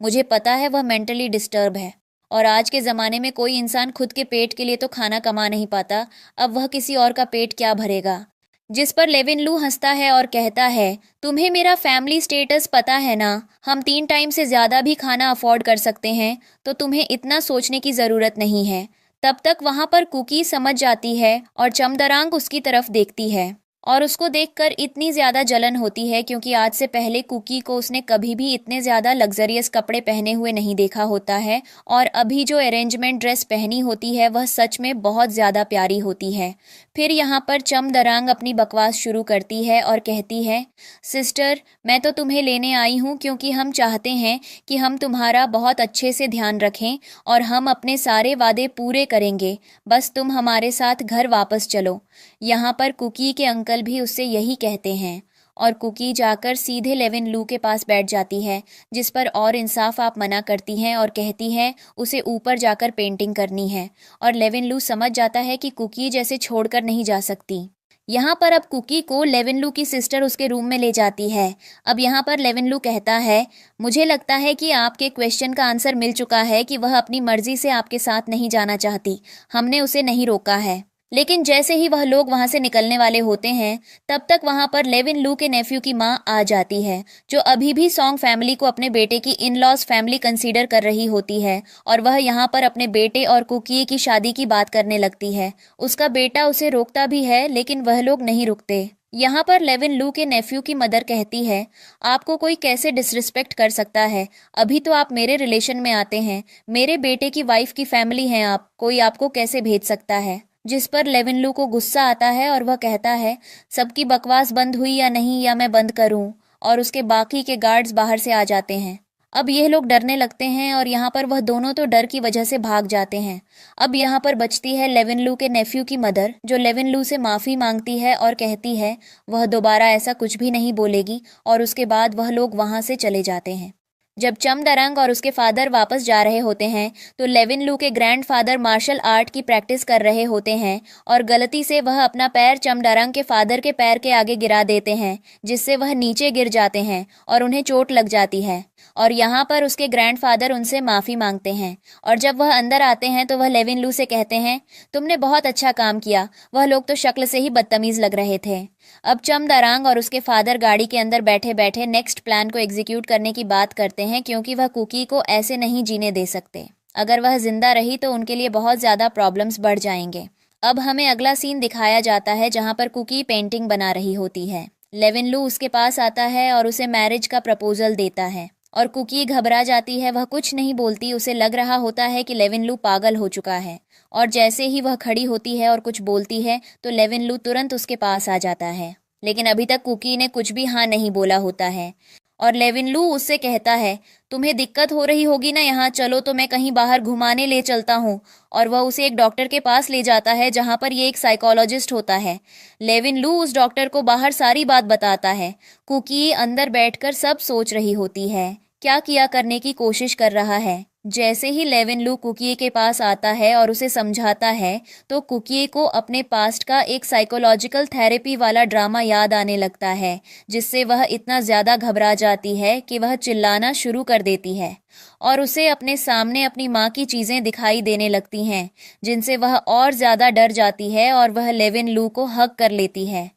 [SPEAKER 1] मुझे पता है वह मेंटली डिस्टर्ब है और आज के ज़माने में कोई इंसान खुद के पेट के लिए तो खाना कमा नहीं पाता, अब वह किसी और का पेट क्या भरेगा। जिस पर लेविन लू हंसता है और कहता है तुम्हें मेरा फैमिली स्टेटस पता है ना, हम 3 टाइम से ज़्यादा भी खाना अफोर्ड कर सकते हैं, तो तुम्हें इतना सोचने की ज़रूरत नहीं है। तब तक वहाँ पर कुकी समझ जाती है और चमदरांग उसकी तरफ देखती है और उसको देखकर इतनी ज़्यादा जलन होती है क्योंकि आज से पहले कुकी को उसने कभी भी इतने ज़्यादा लग्जरियस कपड़े पहने हुए नहीं देखा होता है और अभी जो अरेंजमेंट ड्रेस पहनी होती है वह सच में बहुत ज़्यादा प्यारी होती है। फिर यहाँ पर चमदरांग अपनी बकवास शुरू करती है और कहती है सिस्टर, मैं तो तुम्हें लेने आई हूँ क्योंकि हम चाहते हैं कि हम तुम्हारा बहुत अच्छे से ध्यान रखें और हम अपने सारे वादे पूरे करेंगे, बस तुम हमारे साथ घर वापस चलो। यहाँ पर कुकी के अंकल भी उससे यही कहते हैं और कुकी जाकर सीधे लेविन लू के पास बैठ जाती है, जिस पर और इंसाफ आप मना करती हैं और कहती हैं उसे ऊपर जाकर पेंटिंग करनी है और लेविन लू समझ जाता है कि कुकी जैसे छोड़कर नहीं जा सकती। यहाँ पर अब कुकी को लेविन लू की सिस्टर उसके रूम में ले जाती है। अब यहाँ पर लेविन लू कहता है मुझे लगता है कि आपके क्वेश्चन का आंसर मिल चुका है कि वह अपनी मर्जी से आपके साथ नहीं जाना चाहती, हमने उसे नहीं रोका है। लेकिन जैसे ही वह लोग वहां से निकलने वाले होते हैं तब तक वहां पर लेविन लू के नेफ्यू की मां आ जाती है, जो अभी भी सॉन्ग फैमिली को अपने बेटे की इन लॉज फैमिली कंसीडर कर रही होती है और वह यहां पर अपने बेटे और कुकी की शादी की बात करने लगती है। उसका बेटा उसे रोकता भी है लेकिन वह लोग नहीं रुकते। यहाँ पर लेविन लू के नेफ्यू की मदर कहती है आपको कोई कैसे डिसरिस्पेक्ट कर सकता है, अभी तो आप मेरे रिलेशन में आते हैं, मेरे बेटे की वाइफ की फैमिली हैं आप, कोई आपको कैसे भेज सकता है। जिस पर लेविन लू को गुस्सा आता है और वह कहता है सबकी बकवास बंद हुई या नहीं, या मैं बंद करूं। और उसके बाकी के गार्ड्स बाहर से आ जाते हैं। अब ये लोग डरने लगते हैं और यहाँ पर वह दोनों तो डर की वजह से भाग जाते हैं। अब यहाँ पर बचती है लेविन के नेफ्यू की मदर, जो लेविन से माफ़ी मांगती है और कहती है वह दोबारा ऐसा कुछ भी नहीं बोलेगी, और उसके बाद वह लोग वहाँ से चले जाते हैं। जब चमदरंग और उसके फादर वापस जा रहे होते हैं तो लेविन के ग्रैंडफादर मार्शल आर्ट की प्रैक्टिस कर रहे होते हैं और गलती से वह अपना पैर चमदरंग के फादर के पैर के आगे गिरा देते हैं, जिससे वह नीचे गिर जाते हैं और उन्हें चोट लग जाती है। और यहाँ पर उसके ग्रैंडफादर उनसे माफ़ी मांगते हैं, और जब वह अंदर आते हैं तो वह लेविन से कहते हैं तुमने बहुत अच्छा काम किया, वह लोग तो शक्ल से ही बदतमीज़ लग रहे थे। अब चमदरंग और उसके फादर गाड़ी के अंदर बैठे बैठे नेक्स्ट प्लान को एग्जीक्यूट करने की बात करते हैं, क्योंकि वह कुकी को ऐसे नहीं जीने दे सकते। अगर वह जिंदा रही तो उनके लिए बहुत ज़्यादा प्रॉब्लम्स बढ़ जाएंगे। अब हमें अगला सीन दिखाया जाता है जहाँ पर कुकी पेंटिंग बना रही होती है। लेविन उसके पास आता है और उसे मैरिज का प्रपोजल देता है, और कुकी घबरा जाती है, वह कुछ नहीं बोलती। उसे लग रहा होता है कि लेविन पागल हो चुका है, और जैसे ही वह खड़ी होती है और कुछ बोलती है तो लेविन तुरंत उसके पास आ जाता है। लेकिन अभी तक कुकी ने कुछ भी हाँ नहीं बोला होता है, और लेविन उससे कहता है तुम्हें दिक्कत हो रही होगी ना यहाँ, चलो तो मैं कहीं बाहर घुमाने ले चलता हूँ। और वह उसे एक डॉक्टर के पास ले जाता है जहाँ पर ये एक साइकोलॉजिस्ट होता है। लेविन उस डॉक्टर को बाहर सारी बात बताता है। कुकी अंदर बैठकर सब सोच रही होती है, क्या किया करने की कोशिश कर रहा है। जैसे ही लेविन कुकी के पास आता है और उसे समझाता है तो कुकी को अपने पास्ट का एक साइकोलॉजिकल थेरेपी वाला ड्रामा याद आने लगता है, जिससे वह इतना ज़्यादा घबरा जाती है कि वह चिल्लाना शुरू कर देती है, और उसे अपने सामने अपनी माँ की चीज़ें दिखाई देने लगती हैं, जिनसे वह और ज़्यादा डर जाती है और वह लेविन को हग कर लेती है।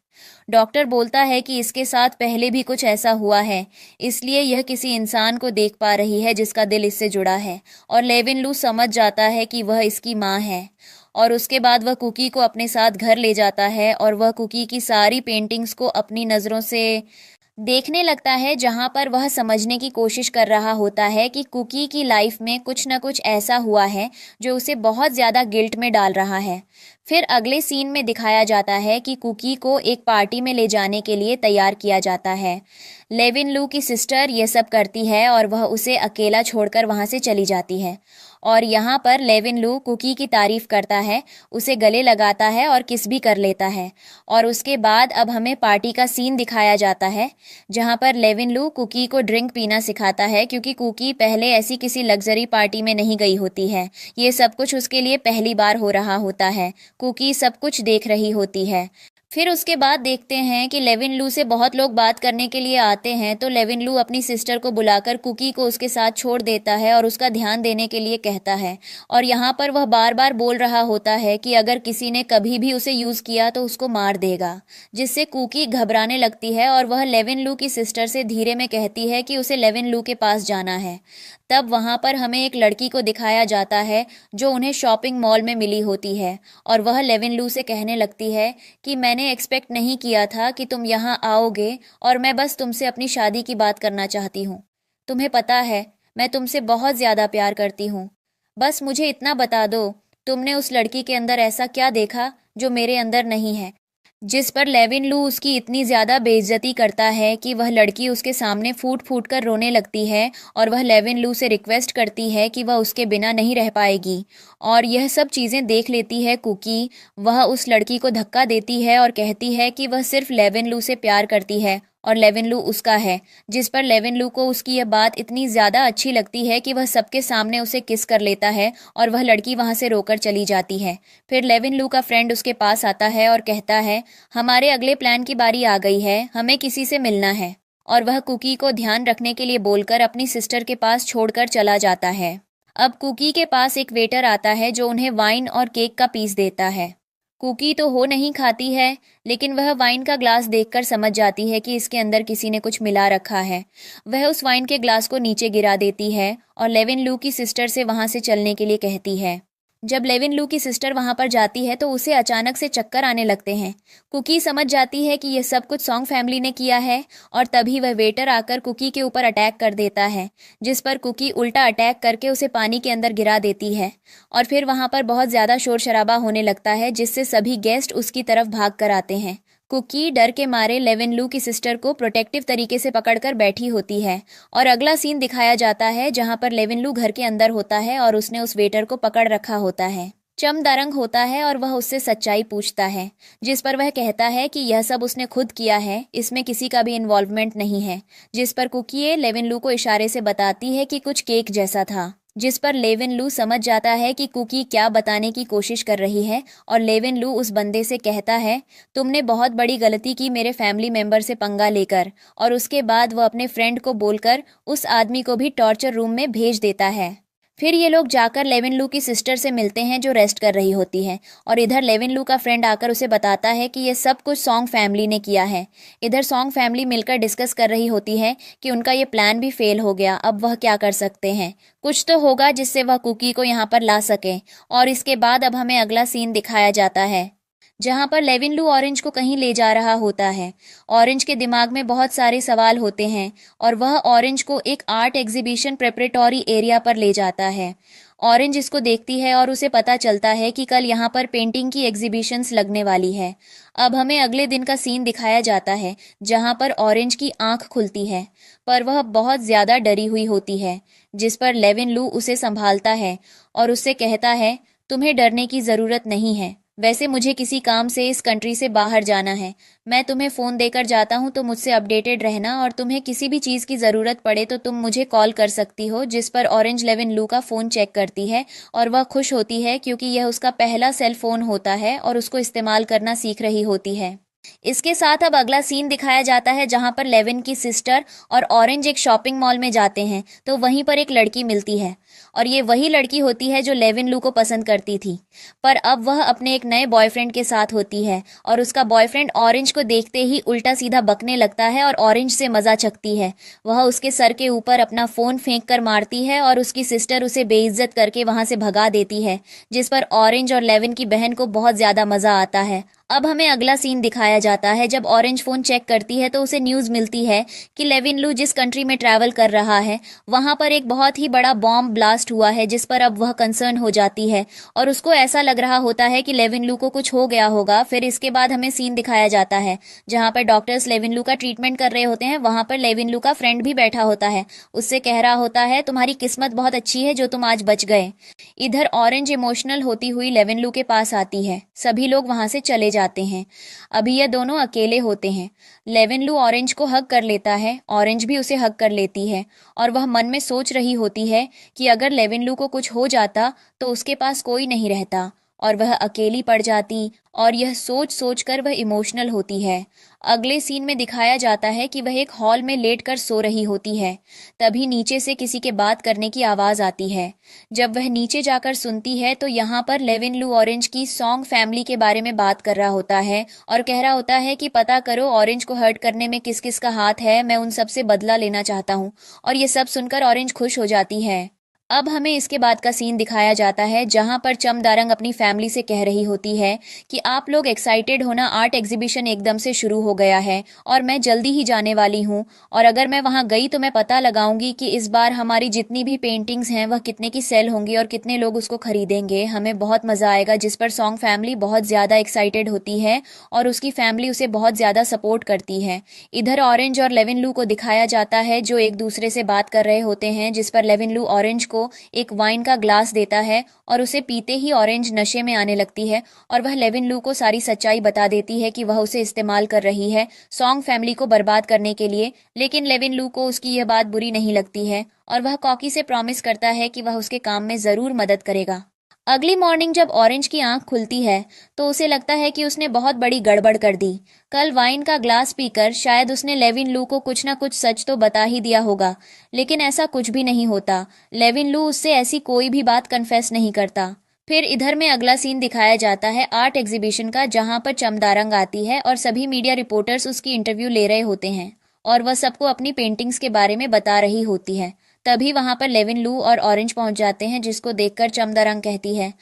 [SPEAKER 1] डॉक्टर बोलता है कि इसके साथ पहले भी कुछ ऐसा हुआ है, इसलिए यह किसी इंसान को देख पा रही है जिसका दिल इससे जुड़ा है, और लेविन समझ जाता है कि वह इसकी माँ है। और उसके बाद वह कुकी को अपने साथ घर ले जाता है और वह कुकी की सारी पेंटिंग्स को अपनी नज़रों से देखने लगता है, जहां पर वह समझने की कोशिश कर रहा होता है कि कुकी की लाइफ में कुछ न कुछ ऐसा हुआ है जो उसे बहुत ज़्यादा गिल्ट में डाल रहा है। फिर अगले सीन में दिखाया जाता है कि कुकी को एक पार्टी में ले जाने के लिए तैयार किया जाता है। लेविन की सिस्टर ये सब करती है और वह उसे अकेला छोड़कर वहाँ से चली जाती है। और यहाँ पर लेविन कुकी की तारीफ करता है, उसे गले लगाता है और किस भी कर लेता है। और उसके बाद अब हमें पार्टी का सीन दिखाया जाता है, जहाँ पर लेविन कुकी को ड्रिंक पीना सिखाता है, क्योंकि कुकी पहले ऐसी किसी लग्जरी पार्टी में नहीं गई होती है। ये सब कुछ उसके लिए पहली बार हो रहा होता है। कुकी सब कुछ देख रही होती है। फिर उसके बाद देखते हैं कि लेविन से बहुत लोग बात करने के लिए आते हैं, तो लेविन अपनी सिस्टर को बुलाकर कुकी को उसके साथ छोड़ देता है और उसका ध्यान देने के लिए कहता है। और यहाँ पर वह बार बार बोल रहा होता है कि अगर किसी ने कभी भी उसे यूज़ किया तो उसको मार देगा, जिससे कुकी घबराने लगती है और वह लेविन की सिस्टर से धीरे में कहती है कि उसे लेविन के पास जाना है। तब वहाँ पर हमें एक लड़की को दिखाया जाता है जो उन्हें शॉपिंग मॉल में मिली होती है, और वह लेविन से कहने लगती है कि मैंने एक्सपेक्ट नहीं किया था कि तुम यहाँ आओगे, और मैं बस तुमसे अपनी शादी की बात करना चाहती हूँ। तुम्हें पता है मैं तुमसे बहुत ज़्यादा प्यार करती हूँ। बस मुझे इतना बता दो, तुमने उस लड़की के अंदर ऐसा क्या देखा जो मेरे अंदर नहीं है। जिस पर लेविन उसकी इतनी ज़्यादा बेइज्जती करता है कि वह लड़की उसके सामने फूट फूट कर रोने लगती है, और वह लेविन से रिक्वेस्ट करती है कि वह उसके बिना नहीं रह पाएगी। और यह सब चीज़ें देख लेती है कुकी। वह उस लड़की को धक्का देती है और कहती है कि वह सिर्फ लेविन से प्यार करती है और लेविन उसका है, जिस पर लेविन को उसकी यह बात इतनी ज़्यादा अच्छी लगती है कि वह सबके सामने उसे किस कर लेता है, और वह लड़की वहाँ से रोकर चली जाती है। फिर लेविन का फ्रेंड उसके पास आता है और कहता है हमारे अगले प्लान की बारी आ गई है, हमें किसी से मिलना है। और वह कुकी को ध्यान रखने के लिए बोलकर अपनी सिस्टर के पास छोड़कर चला जाता है। अब कुकी के पास एक वेटर आता है जो उन्हें वाइन और केक का पीस देता है। कुकी तो हो नहीं खाती है, लेकिन वह वाइन का ग्लास देखकर समझ जाती है कि इसके अंदर किसी ने कुछ मिला रखा है। वह उस वाइन के ग्लास को नीचे गिरा देती है और लेविन की सिस्टर से वहाँ से चलने के लिए कहती है। जब लेविन की सिस्टर वहाँ पर जाती है तो उसे अचानक से चक्कर आने लगते हैं। कुकी समझ जाती है कि यह सब कुछ सॉन्ग फैमिली ने किया है, और तभी वह वेटर आकर कुकी के ऊपर अटैक कर देता है, जिस पर कुकी उल्टा अटैक करके उसे पानी के अंदर गिरा देती है। और फिर वहाँ पर बहुत ज़्यादा शोर शराबा होने लगता है, जिससे सभी गेस्ट उसकी तरफ भाग कर आते हैं। कुकी डर के मारे लेविन लू की सिस्टर को प्रोटेक्टिव तरीके से पकड़कर बैठी होती है और अगला सीन दिखाया जाता है जहां पर लेविन लू घर के अंदर होता है और उसने उस वेटर को पकड़ रखा होता है। चमदारंग होता है और वह उससे सच्चाई पूछता है, जिस पर वह कहता है कि यह सब उसने खुद किया है, इसमें किसी का भी इन्वॉल्वमेंट नहीं है। जिस पर कुकी लेविन लू को इशारे से बताती है कि कुछ केक जैसा था, जिस पर लेविन लू समझ जाता है कि कुकी क्या बताने की कोशिश कर रही है और लेविन लू उस बंदे से कहता है, तुमने बहुत बड़ी गलती की मेरे फैमिली मेंबर से पंगा लेकर। और उसके बाद वह अपने फ्रेंड को बोलकर उस आदमी को भी टॉर्चर रूम में भेज देता है। फिर ये लोग जाकर लेविन लू की सिस्टर से मिलते हैं जो रेस्ट कर रही होती है और इधर लेविन लू का फ्रेंड आकर उसे बताता है कि ये सब कुछ सॉन्ग फैमिली ने किया है। इधर सॉन्ग फैमिली मिलकर डिस्कस कर रही होती है कि उनका ये प्लान भी फेल हो गया, अब वह क्या कर सकते हैं, कुछ तो होगा जिससे वह कुकी को यहाँ पर ला सके। और इसके बाद अब हमें अगला सीन दिखाया जाता है जहां पर लेविन लू ऑरेंज को कहीं ले जा रहा होता है। ऑरेंज के दिमाग में बहुत सारे सवाल होते हैं और वह ऑरेंज को एक आर्ट एग्जीबिशन प्रेपरेटरी एरिया पर ले जाता है। ऑरेंज इसको देखती है और उसे पता चलता है कि कल यहाँ पर पेंटिंग की एग्जीबिशंस लगने वाली है। अब हमें अगले दिन का सीन दिखाया जाता है जहां पर ऑरेंज की आंख खुलती है, पर वह बहुत ज्यादा डरी हुई होती है, जिस पर लेविन लू उसे संभालता है और उससे कहता है, तुम्हें डरने की जरूरत नहीं है, वैसे मुझे किसी काम से इस कंट्री से बाहर जाना है, मैं तुम्हें फ़ोन देकर जाता हूँ तो मुझसे अपडेटेड रहना और तुम्हें किसी भी चीज़ की ज़रूरत पड़े तो तुम मुझे कॉल कर सकती हो। जिस पर ऑरेंज लेविन लू का फ़ोन चेक करती है और वह खुश होती है क्योंकि यह उसका पहला सेल फ़ोन होता है और उसको इस्तेमाल करना सीख रही होती है। इसके साथ अब अगला सीन दिखाया जाता है जहां पर लेविन की सिस्टर और ऑरेंज एक शॉपिंग मॉल में जाते हैं तो वहीं पर एक लड़की मिलती है और ये वही लड़की होती है जो लेविन लू को पसंद करती थी, पर अब वह अपने एक नए बॉयफ्रेंड के साथ होती है और उसका बॉयफ्रेंड ऑरेंज को देखते ही उल्टा सीधा बकने लगता है और ऑरेंज से मजा चखती है। वह उसके सर के ऊपर अपना फोन फेंक कर मारती है और उसकी सिस्टर उसे बेइज्जत करके वहां से भगा देती है, जिस पर ऑरेंज और लेविन की बहन को बहुत ज्यादा मजा आता है। अब हमें अगला सीन दिखाया जाता है जब ऑरेंज फोन चेक करती है तो उसे न्यूज मिलती है कि लेविन लू जिस कंट्री में ट्रैवल कर रहा है वहां पर एक बहुत ही बड़ा बॉम्ब ब्लास्ट हुआ है, जिस पर अब वह कंसर्न हो जाती है और उसको ऐसा लग रहा होता है कि लेविन लू को कुछ हो गया होगा। फिर इसके बाद हमें सीन दिखाया जाता है जहां पर डॉक्टर्स लेविन लू का ट्रीटमेंट कर रहे होते हैं, वहां पर लेविन लू का फ्रेंड भी बैठा होता है, उससे कह रहा होता है तुम्हारी किस्मत बहुत अच्छी है जो तुम आज बच गए। इधर ऑरेंज इमोशनल होती हुई लेविन लू के पास आती है, सभी लोग वहां से चले जाते हैं। अभी ये दोनों अकेले होते हैं। लेविन लू ऑरेंज को हग कर लेता है, ऑरेंज भी उसे हग कर लेती है और वह मन में सोच रही होती है कि अगर लेविन लू को कुछ हो जाता तो उसके पास कोई नहीं रहता और वह अकेली पड़ जाती, और यह सोच सोच कर वह इमोशनल होती है। अगले सीन में दिखाया जाता है कि वह एक हॉल में लेटकर सो रही होती है, तभी नीचे से किसी के बात करने की आवाज आती है। जब वह नीचे जाकर सुनती है तो यहाँ पर लेविन लू ऑरेंज की सॉन्ग फैमिली के बारे में बात कर रहा होता है और कह रहा होता है कि पता करो ऑरेंज को हर्ट करने में किस किस का हाथ है, मैं उन सब से बदला लेना चाहता हूँ। और ये सब सुनकर ऑरेंज खुश हो जाती है। अब हमें इसके बाद का सीन दिखाया जाता है जहां पर चमदारंग अपनी फैमिली से कह रही होती है कि आप लोग एक्साइटेड होना, आर्ट एग्जीबिशन एकदम से शुरू हो गया है और मैं जल्दी ही जाने वाली हूं, और अगर मैं वहां गई तो मैं पता लगाऊंगी कि इस बार हमारी जितनी भी पेंटिंग्स हैं वह कितने की सेल होंगी और कितने लोग उसको खरीदेंगे, हमें बहुत मजा आएगा। जिस पर सॉन्ग फैमिली बहुत ज्यादा एक्साइटेड होती है और उसकी फैमिली उसे बहुत ज्यादा सपोर्ट करती है। इधर ऑरेंज और लेविन लू को दिखाया जाता है जो एक दूसरे से बात कर रहे होते हैं, जिस पर लेविन लू ऑरेंज को एक वाइन का ग्लास देता है और उसे पीते ही ऑरेंज नशे में आने लगती है और वह लेविन लू को सारी सच्चाई बता देती है कि वह उसे इस्तेमाल कर रही है सॉन्ग फैमिली को बर्बाद करने के लिए। लेकिन लेविन लू को उसकी यह बात बुरी नहीं लगती है और वह कॉकी से प्रॉमिस करता है कि वह उसके काम में जरूर मदद करेगा। अगली मॉर्निंग जब ऑरेंज की आंख खुलती है तो उसे लगता है कि उसने बहुत बड़ी गड़बड़ कर दी। कल वाइन का ग्लास पीकर शायद उसने लेविन लू को कुछ ना कुछ सच तो बता ही दिया होगा, लेकिन ऐसा कुछ भी नहीं होता। लेविन लू उससे ऐसी कोई भी बात कन्फेस नहीं करता। फिर इधर में अगला सीन दिखाया जाता है आर्ट एग्जीबिशन का, जहां पर चमदारंग आती है और सभी मीडिया रिपोर्टर्स उसकी इंटरव्यू ले रहे होते हैं और वह सबको अपनी पेंटिंग्स के बारे में बता रही होती है। तभी वहां पर लेविन लू और ऑरेंज पहुंच जाते हैं, जिसको देखकर चमदारंग कहती है,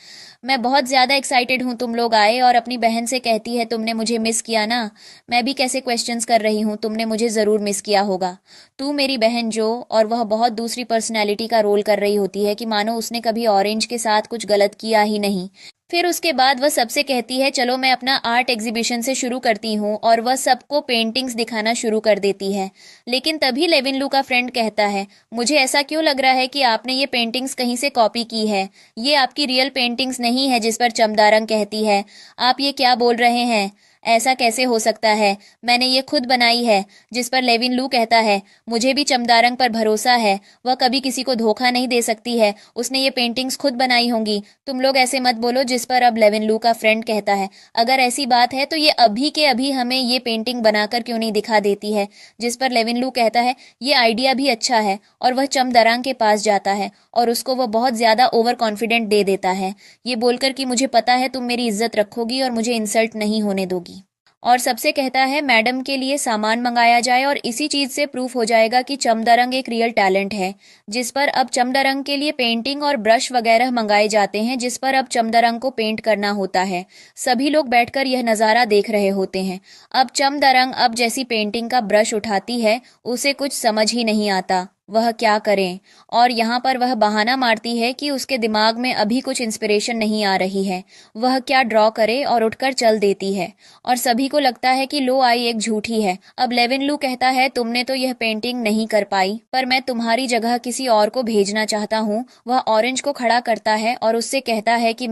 [SPEAKER 1] मैं बहुत ज्यादा एक्साइटेड हूँ तुम लोग आए, और अपनी बहन से कहती है, तुमने मुझे मिस किया ना? मैं भी कैसे क्वेश्चंस कर रही हूँ, तुमने मुझे जरूर मिस किया होगा। तू मेरी बहन जो, और वह बहुत दूसरी पर्सनैलिटी का रोल कर रही होती है कि मानो उसने कभी ऑरेंज के साथ कुछ गलत किया ही नहीं। फिर उसके बाद वह सबसे कहती है चलो मैं अपना आर्ट एग्जीबिशन से शुरू करती हूँ, और वह सबको पेंटिंग्स दिखाना शुरू कर देती है। लेकिन तभी लेविन लू का फ्रेंड कहता है मुझे ऐसा क्यों लग रहा है कि आपने ये पेंटिंग्स कहीं से कॉपी की है, ये आपकी रियल पेंटिंग्स नहीं है। जिस पर चमदारंग कहती है आप ये क्या बोल रहे हैं, ऐसा कैसे हो सकता है, मैंने ये खुद बनाई है। जिस पर लेविन लू कहता है मुझे भी चमदारंग पर भरोसा है, वह कभी किसी को धोखा नहीं दे सकती है, उसने ये पेंटिंग्स खुद बनाई होंगी, तुम लोग ऐसे मत बोलो। जिस पर अब लेविन लू का फ्रेंड कहता है अगर ऐसी बात है तो ये अभी के अभी हमें ये पेंटिंग बनाकर क्यों नहीं दिखा देती है। जिस पर लेविन लू कहता है ये आइडिया भी अच्छा है, और वह चमदारंग के पास जाता है और उसको वह बहुत ज्यादा ओवर कॉन्फिडेंट दे देता है, ये बोलकर कि मुझे पता है तुम मेरी इज्जत रखोगी और मुझे इंसल्ट नहीं होने दोगी। और सबसे कहता है मैडम के लिए सामान मंगाया जाए और इसी चीज से प्रूफ हो जाएगा कि चमदरंग एक रियल टैलेंट है। जिस पर अब चमदरंग के लिए पेंटिंग और ब्रश वगैरह मंगाए जाते हैं, जिस पर अब चमदरंग को पेंट करना होता है। सभी लोग बैठकर यह नज़ारा देख रहे होते हैं। अब चमदरंग अब जैसी पेंटिंग का ब्रश उठाती है उसे कुछ समझ ही नहीं आता वह क्या करें, और यहाँ पर वह बहाना मारती है कि उसके दिमाग में अभी कुछ इंस्पिरेशन नहीं आ रही है, वह क्या ड्रॉ करे, और उठकर चल देती है। और सभी को लगता है कि लो आई एक झूठी है। अब लेविन लू कहता है तुमने तो यह पेंटिंग नहीं कर पाई, पर मैं तुम्हारी जगह किसी और को भेजना चाहता हूँ। वह ऑरेंज को खड़ा करता है और उससे कहता है कि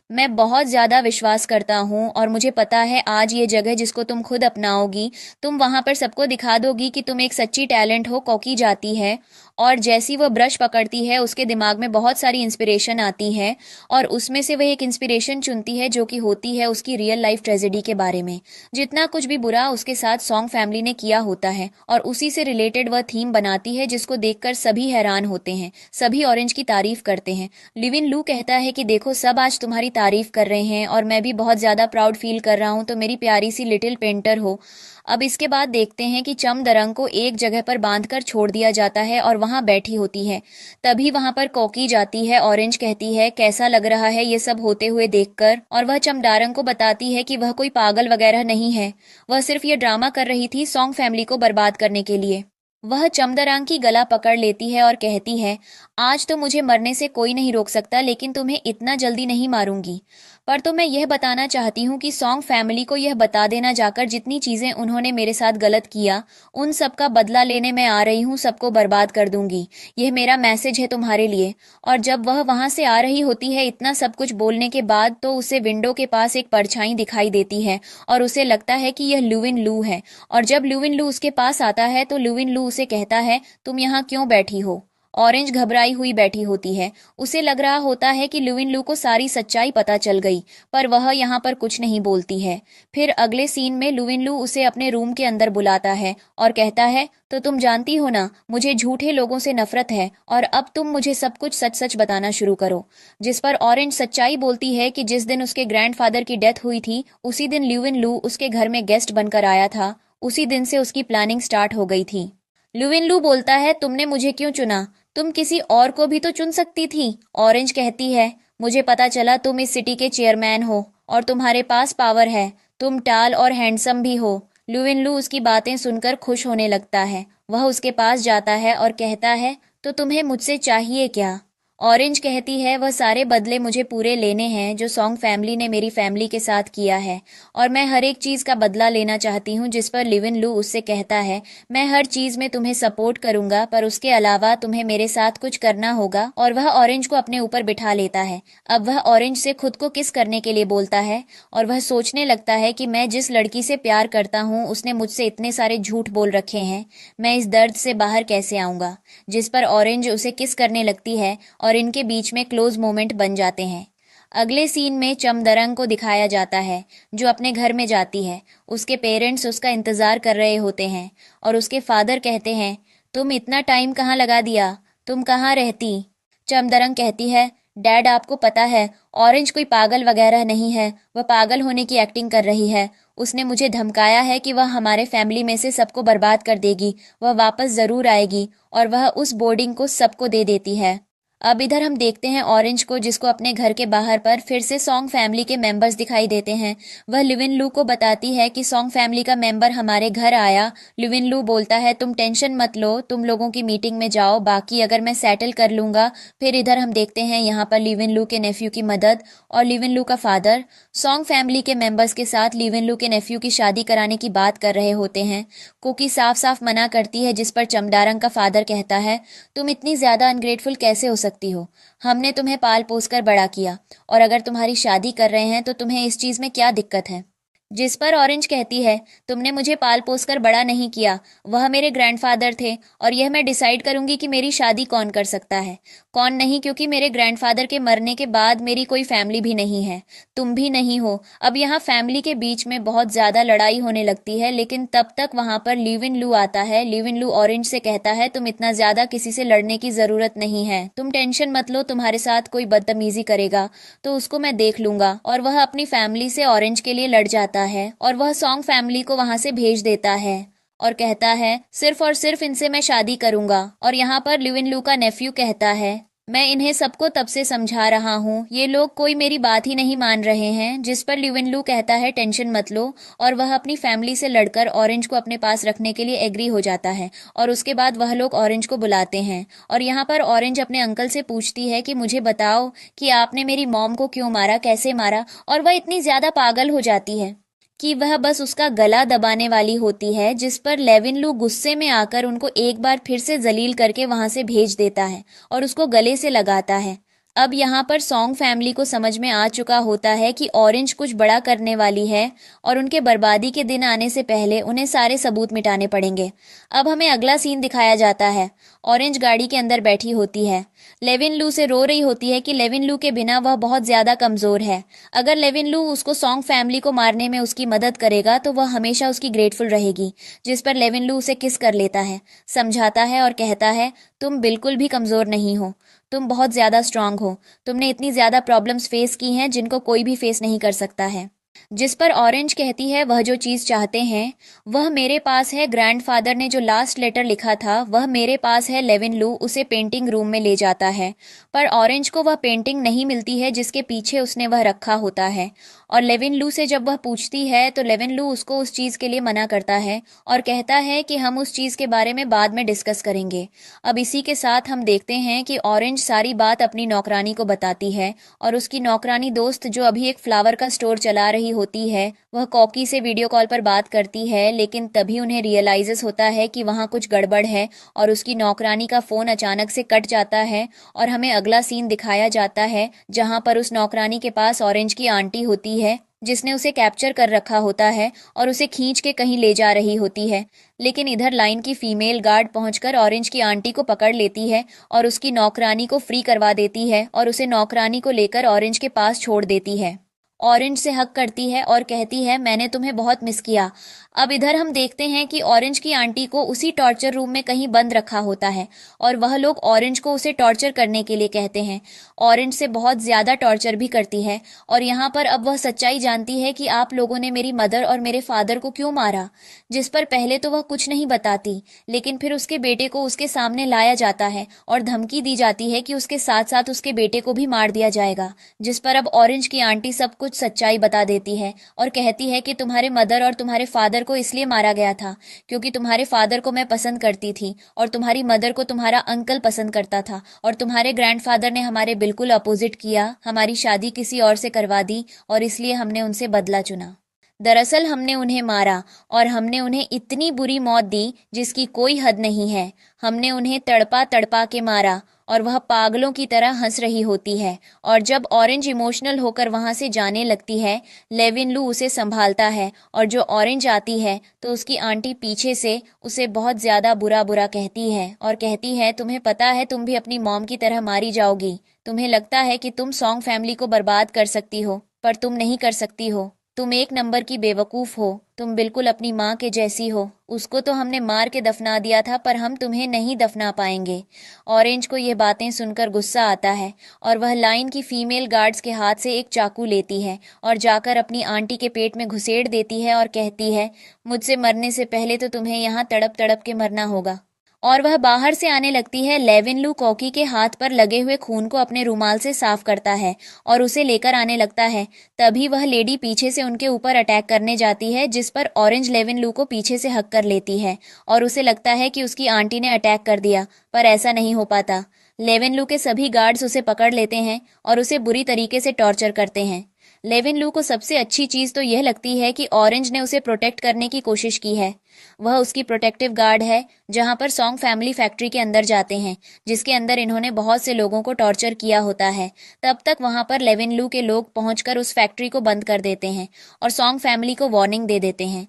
[SPEAKER 1] मैं बहुत ज्यादा विश्वास करता हूँ, और मुझे पता है आज ये जगह जिसको तुम खुद अपनाओगी, तुम वहां पर सबको दिखा दोगी कि तुम एक सच्ची टैलेंट हो। कॉकी जाती है और जैसी वह ब्रश पकड़ती है उसके दिमाग में बहुत सारी इंस्पिरेशन आती है, और उसमें से वह एक इंस्पिरेशन चुनती है जो कि होती है उसकी रियल लाइफ ट्रेजेडी के बारे में। जितना कुछ भी बुरा उसके साथ सॉन्ग फैमिली ने किया होता है, और उसी से रिलेटेड वह थीम बनाती है जिसको देखकर सभी हैरान होते हैं, सभी ऑरेंज की तारीफ करते हैं। लिविन लू कहता है कि देखो सब आज तुम्हारी तारीफ कर रहे हैं और मैं भी बहुत ज्यादा प्राउड फील कर रहा हूँ, तो मेरी प्यारी सी लिटिल पेंटर हो। अब इसके बाद देखते हैं कि चमदरंग को एक जगह पर बांधकर छोड़ दिया जाता है और वहां बैठी होती है। तभी वहां पर कॉकी जाती है। ऑरेंज कहती है कैसा लग रहा है ये सब होते हुए देखकर, और वह चमदारंग को बताती है कि वह कोई पागल वगैरह नहीं है, वह सिर्फ ये ड्रामा कर रही थी सॉन्ग फैमिली को बर्बाद करने के लिए। वह चमदरंग की गला पकड़ लेती है और कहती है आज तो मुझे मरने से कोई नहीं रोक सकता, लेकिन तुम्हें इतना जल्दी नहीं मारूंगी। पर तो मैं यह बताना चाहती हूँ कि सॉन्ग फैमिली को यह बता देना जाकर जितनी चीजें उन्होंने मेरे साथ गलत किया उन सब का बदला लेने मैं आ रही हूँ, सबको बर्बाद कर दूंगी। यह मेरा मैसेज है तुम्हारे लिए। और जब वह वहां से आ रही होती है इतना सब कुछ बोलने के बाद, तो उसे विंडो के पास एक परछाई दिखाई देती है और उसे लगता है कि यह लुविन लू है। और जब लुविन लू उसके पास आता है तो लुविन लू उसे कहता है तुम यहाँ क्यों बैठी हो। ऑरेंज घबराई हुई बैठी होती है, उसे लग रहा होता है कि लुविन लू को सारी सच्चाई पता चल गई, पर वह यहाँ पर कुछ नहीं बोलती है। फिर अगले सीन में लुविन लू उसे अपने रूम के अंदर बुलाता है और कहता है तो तुम जानती हो ना मुझे झूठे लोगों से नफरत है, और अब तुम मुझे सब कुछ सच सच बताना शुरू करो। जिस पर ऑरेंज सच्चाई बोलती है कि जिस दिन उसके ग्रैंडफादर की डेथ हुई थी उसी दिन लुविन लू उसके घर में गेस्ट बनकर आया था, उसी दिन से उसकी प्लानिंग स्टार्ट हो गई थी। लुविन लू बोलता है तुमने मुझे क्यों चुना, तुम किसी और को भी तो चुन सकती थी। ऑरेंज कहती है मुझे पता चला तुम इस सिटी के चेयरमैन हो और तुम्हारे पास पावर है, तुम टाल और हैंडसम भी हो। लुविन लू उसकी बातें सुनकर खुश होने लगता है, वह उसके पास जाता है और कहता है तो तुम्हें मुझसे चाहिए क्या। ऑरेंज कहती है वह सारे बदले मुझे पूरे लेने हैं जो सॉन्ग फैमिली ने मेरी फैमिली के साथ किया है, और मैं हर एक चीज का बदला लेना चाहती हूँ। जिस पर लिविन लू उससे कहता है मैं हर चीज में तुम्हें सपोर्ट करूंगा, पर उसके अलावा तुम्हें मेरे साथ कुछ करना होगा। और वह ऑरेंज को अपने ऊपर बिठा लेता है। अब वह ऑरेंज से खुद को किस करने के लिए बोलता है, और वह सोचने लगता है कि मैं जिस लड़की से प्यार करता हूँ उसने मुझसे इतने सारे झूठ बोल रखे हैं, मैं इस दर्द से बाहर कैसे आऊंगा। जिस पर ऑरेंज उसे किस करने लगती है और इनके बीच में क्लोज मोमेंट बन जाते हैं। अगले सीन में चमदरंग को दिखाया जाता है जो अपने घर में जाती है। उसके पेरेंट्स उसका इंतजार कर रहे होते हैं और उसके फादर कहते हैं तुम इतना टाइम कहाँ लगा दिया, तुम कहाँ रहती। चमदरंग कहती है डैड आपको पता है ऑरेंज कोई पागल वगैरह नहीं है, वह पागल होने की एक्टिंग कर रही है। उसने मुझे धमकाया है कि वह हमारे फैमिली में से सबको बर्बाद कर देगी, वह वापस जरूर आएगी, और वह उस बोर्डिंग को सबको दे देती है। अब इधर हम देखते हैं ऑरेंज को, जिसको अपने घर के बाहर पर फिर से सॉन्ग फैमिली के मेंबर्स दिखाई देते हैं। वह लिविन लू को बताती है कि सॉन्ग फैमिली का मेंबर हमारे घर आया। लिविन लू बोलता है तुम टेंशन मत लो, तुम लोगों की मीटिंग में जाओ, बाकी अगर मैं सेटल कर लूंगा। फिर इधर हम देखते हैं यहाँ पर लिविन लू के नेफ्यू की मदद, और लिविन लू का फादर सॉन्ग फैमिली के मेंबर्स के साथ लिविन लू के नेफ्यू की शादी कराने की बात कर रहे होते हैं। कुकी साफ साफ मना करती है, जिस पर चमडारंग का फादर कहता है तुम इतनी ज्यादा अनग्रेटफुल कैसे हो सकती हो, हमने तुम्हें पाल पोस कर बड़ा किया, और अगर तुम्हारी शादी कर रहे हैं तो तुम्हें इस चीज में क्या दिक्कत है। जिस पर ऑरेंज कहती है तुमने मुझे पाल पोस कर बड़ा नहीं किया, वह मेरे ग्रैंडफादर थे, और यह मैं डिसाइड करूंगी कि मेरी शादी कौन कर सकता है कौन नहीं, क्योंकि मेरे ग्रैंडफादर के मरने के बाद मेरी कोई फैमिली भी नहीं है, तुम भी नहीं हो। अब यहाँ फैमिली के बीच में बहुत ज्यादा लड़ाई होने लगती है, लेकिन तब तक वहां पर लिविन लू आता है। लिविन लू ऑरेंज से कहता है तुम इतना ज्यादा किसी से लड़ने की जरूरत नहीं है, तुम टेंशन मत लो, तुम्हारे साथ कोई बदतमीजी करेगा तो उसको मैं देख लूंगा। और वह अपनी फैमिली से ऑरेंज के लिए लड़ जाता है, और वह सॉन्ग फैमिली को वहां से भेज देता है और कहता है सिर्फ और सिर्फ इनसे मैं शादी करूंगा। और यहाँ पर लिविन लू का नेफ्यू कहता है मैं इन्हें सबको तब से समझा रहा हूँ, ये लोग कोई मेरी बात ही नहीं मान रहे हैं। जिस पर लिविन लू कहता है टेंशन मत लो, और वह अपनी फैमिली से लड़कर ऑरेंज को अपने पास रखने के लिए एग्री हो जाता है। और उसके बाद वह लोग ऑरेंज को बुलाते हैं, और यहाँ पर ऑरेंज अपने अंकल से पूछती है कि मुझे बताओ कि आपने मेरी मॉम को क्यों मारा, कैसे मारा। और वह इतनी ज्यादा पागल हो जाती है कि वह बस उसका गला दबाने वाली होती है, जिस पर लेविन लू गुस्से में आकर उनको एक बार फिर से जलील करके वहां से भेज देता है और उसको गले से लगाता है। अब यहाँ पर सॉन्ग फैमिली को समझ में आ चुका होता है कि ऑरेंज कुछ बड़ा करने वाली है, और उनके बर्बादी के दिन आने से पहले उन्हें सारे सबूत मिटाने पड़ेंगे। अब हमें अगला सीन दिखाया जाता है। ऑरेंज गाड़ी के अंदर बैठी होती है, लेविन लू से रो रही होती है कि लेविन लू के बिना वह बहुत ज्यादा कमजोर है। अगर लेविन लू उसको सॉन्ग फैमिली को मारने में उसकी मदद करेगा तो वह हमेशा उसकी ग्रेटफुल रहेगी। जिस पर लेविन लू उसे किस कर लेता है, समझाता है और कहता है तुम बिल्कुल भी कमजोर नहीं हो, तुम बहुत ज्यादा स्ट्रांग हो, तुमने इतनी ज्यादा प्रॉब्लम्स फेस की हैं जिनको कोई भी फेस नहीं कर सकता है। जिस पर ऑरेंज कहती है वह जो चीज चाहते हैं वह मेरे पास है, ग्रैंडफादर ने जो लास्ट लेटर लिखा था वह मेरे पास है। लेविन लू उसे पेंटिंग रूम में ले जाता है, पर ऑरेंज को वह पेंटिंग नहीं मिलती है जिसके पीछे उसने वह रखा होता है। और लेविन लू से जब वह पूछती है तो लेविन लू उसको उस चीज के लिए मना करता है और कहता है कि हम उस चीज के बारे में बाद में डिस्कस करेंगे। अब इसी के साथ हम देखते हैं कि ऑरेंज सारी बात अपनी नौकरानी को बताती है, और उसकी नौकरानी दोस्त जो अभी एक फ्लावर का स्टोर चला रही होती है वह कॉकी से वीडियो कॉल पर बात करती है, लेकिन तभी उन्हें रियलाइजेस होता है कि वहां कुछ गड़बड़ है, और उसकी नौकरानी का फोन अचानक से कट जाता है। और हमें अगला सीन दिखाया जाता है जहां पर उस नौकरानी के पास ऑरेंज की आंटी होती है, जिसने उसे कैप्चर कर रखा होता है और उसे खींच के कहीं ले जा रही होती है। लेकिन इधर लाइन की फीमेल गार्ड पहुंचकर ऑरेंज की आंटी को पकड़ लेती है और उसकी नौकरानी को फ्री करवा देती है, और उसे नौकरानी को लेकर ऑरेंज के पास छोड़ देती है। ऑरेंज से हक करती है और कहती है मैंने तुम्हें बहुत मिस किया। अब इधर हम देखते हैं कि ऑरेंज की आंटी को उसी टॉर्चर रूम में कहीं बंद रखा होता है, और वह लोग ऑरेंज को उसे टॉर्चर करने के लिए कहते हैं। ऑरेंज से बहुत ज्यादा टॉर्चर भी करती है, और यहाँ पर अब वह सच्चाई जानती है कि आप लोगों ने मेरी मदर और मेरे फादर को क्यों मारा। जिस पर पहले तो वह कुछ नहीं बताती, लेकिन फिर उसके बेटे को उसके सामने लाया जाता है और धमकी दी जाती है कि उसके साथ साथ उसके बेटे को भी मार दिया जाएगा। जिस पर अब ऑरेंज की आंटी सब कुछ सच्चाई बता देती है और कहती है कि तुम्हारे मदर और तुम्हारे फादर को इसलिए मारा गया था क्योंकि तुम्हारे फादर को मैं पसंद करती थी, और तुम्हारी मदर को तुम्हारा अंकल पसंद करता था, और तुम्हारे ग्रैंडफादर ने हमारे बिल्कुल अपोजिट किया, हमारी शादी किसी और से करवा दी, और इसलिए हमने उनसे बदला चुना। दरअसल हमने उन्हें मारा, और हमने उन्हें इतनी बुरी मौत दी जिसकी कोई हद नहीं है। हमने उन्हें तड़पा तड़पा के मारा, और वह पागलों की तरह हंस रही होती है। और जब ऑरेंज इमोशनल होकर वहां से जाने लगती है, लेविन लू उसे संभालता है, और जो ऑरेंज आती है तो उसकी आंटी पीछे से उसे बहुत ज्यादा बुरा बुरा कहती है और कहती है तुम्हें पता है तुम भी अपनी मॉम की तरह मारी जाओगी। तुम्हें लगता है कि तुम सॉन्ग फैमिली को बर्बाद कर सकती हो, पर तुम नहीं कर सकती हो। तुम एक नंबर की बेवकूफ हो, तुम बिल्कुल अपनी माँ के जैसी हो। उसको तो हमने मार के दफना दिया था, पर हम तुम्हें नहीं दफना पाएंगे। ऑरेंज को ये बातें सुनकर गुस्सा आता है, और वह लाइन की फीमेल गार्ड्स के हाथ से एक चाकू लेती है और जाकर अपनी आंटी के पेट में घुसेड़ देती है और कहती है मुझसे मरने से पहले तो तुम्हें यहाँ तड़प तड़प के मरना होगा। और वह बाहर से आने लगती है। लेविन लू कॉकी के हाथ पर लगे हुए खून को अपने रुमाल से साफ करता है और उसे लेकर आने लगता है। तभी वह लेडी पीछे से उनके ऊपर अटैक करने जाती है, जिस पर ऑरेंज लेविन लू को पीछे से हक कर लेती है और उसे लगता है कि उसकी आंटी ने अटैक कर दिया, पर ऐसा नहीं हो पाता। लेविन लू के सभी गार्ड्स उसे पकड़ लेते हैं और उसे बुरी तरीके से टॉर्चर करते हैं। लेविन लू को सबसे अच्छी चीज तो यह लगती है कि ऑरेंज ने उसे प्रोटेक्ट करने की कोशिश की है। वह उसकी प्रोटेक्टिव गार्ड है, जहां पर सॉन्ग फैमिली फैक्ट्री के अंदर जाते हैं, जिसके अंदर इन्होंने बहुत से लोगों को टॉर्चर किया होता है। तब तक वहां पर लेविन लू के लोग पहुंचकर उस फैक्ट्री को बंद कर देते हैं और सॉन्ग फैमिली को वार्निंग दे देते हैं।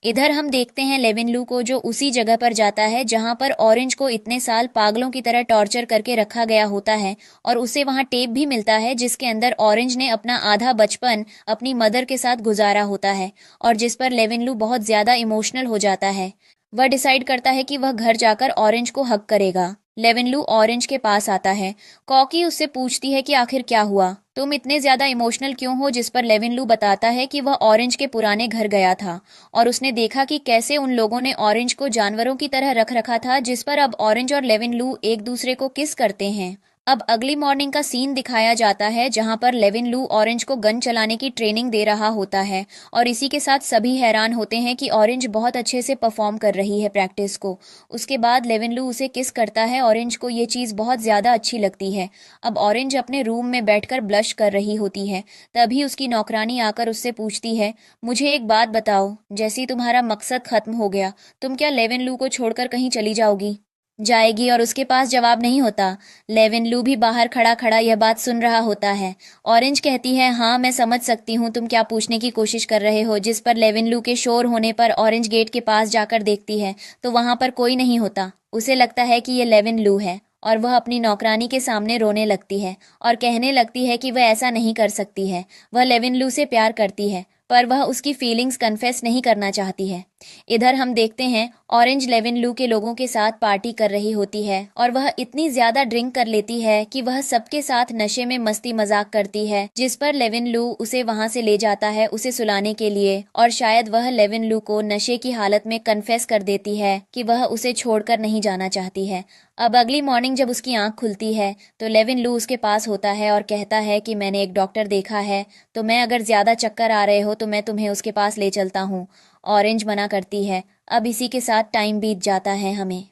[SPEAKER 1] इधर हम देखते हैं लेविन लू को, जो उसी जगह पर जाता है जहां पर ऑरेंज को इतने साल पागलों की तरह टॉर्चर करके रखा गया होता है, और उसे वहां टेप भी मिलता है जिसके अंदर ऑरेंज ने अपना आधा बचपन अपनी मदर के साथ गुजारा होता है, और जिस पर लेविन लू बहुत ज्यादा इमोशनल हो जाता है। वह डिसाइड करता है कि वह घर जाकर ऑरेंज को हक करेगा। लेविन लू ऑरेंज के पास आता है। कॉकी उससे पूछती है कि आखिर क्या हुआ, तुम इतने ज्यादा इमोशनल क्यों हो, जिस पर लेविन लू बताता है कि वह ऑरेंज के पुराने घर गया था और उसने देखा कि कैसे उन लोगों ने ऑरेंज को जानवरों की तरह रख रखा था, जिस पर अब ऑरेंज और लेविन लू एक दूसरे को किस करते हैं। अब अगली मॉर्निंग का सीन दिखाया जाता है जहां पर लेविन लू ऑरेंज को गन चलाने की ट्रेनिंग दे रहा होता है, और इसी के साथ सभी हैरान होते हैं कि ऑरेंज बहुत अच्छे से परफॉर्म कर रही है प्रैक्टिस को। उसके बाद लेविन लू उसे किस करता है। ऑरेंज को ये चीज़ बहुत ज़्यादा अच्छी लगती है। अब ऑरेंज अपने रूम में बैठकर ब्लश कर रही होती है। तभी उसकी नौकरानी आकर उससे पूछती है, मुझे एक बात बताओ, जैसे ही तुम्हारा मकसद खत्म हो गया, तुम क्या लेविन लू को छोड़कर कहीं चली जाओगी? जाएगी, और उसके पास जवाब नहीं होता। लेविन लू भी बाहर खड़ा खड़ा यह बात सुन रहा होता है। ऑरेंज कहती है, हाँ मैं समझ सकती हूँ तुम क्या पूछने की कोशिश कर रहे हो, जिस पर लेविन लू के शोर होने पर ऑरेंज गेट के पास जाकर देखती है तो वहां पर कोई नहीं होता। उसे लगता है कि यह लेविन लू है और वह अपनी नौकरानी के सामने रोने लगती है और कहने लगती है कि वह ऐसा नहीं कर सकती है। वह लेविन लू से प्यार करती है, पर वह उसकी फीलिंग्स कन्फेस नहीं करना चाहती है। इधर हम देखते हैं ऑरेंज लेविन लू के लोगों के साथ पार्टी कर रही होती है और वह इतनी ज्यादा ड्रिंक कर लेती है कि वह सबके साथ नशे में मस्ती मजाक करती है, जिस पर लेविन लू उसे वहां से ले जाता है उसे सुलाने के लिए, और शायद वह लेविन लू को नशे की हालत में कन्फेस कर देती है कि वह उसे छोड़कर नहीं जाना चाहती है। अब अगली मॉर्निंग जब उसकी आंख खुलती है तो लेविन लू उसके पास होता है और कहता है कि मैंने एक डॉक्टर देखा है, तो मैं अगर ज्यादा चक्कर आ रहे हो तो मैं तुम्हें उसके पास ले चलता हूँ। ऑरेंज मना करती है। अब इसी के साथ टाइम बीत जाता है हमें।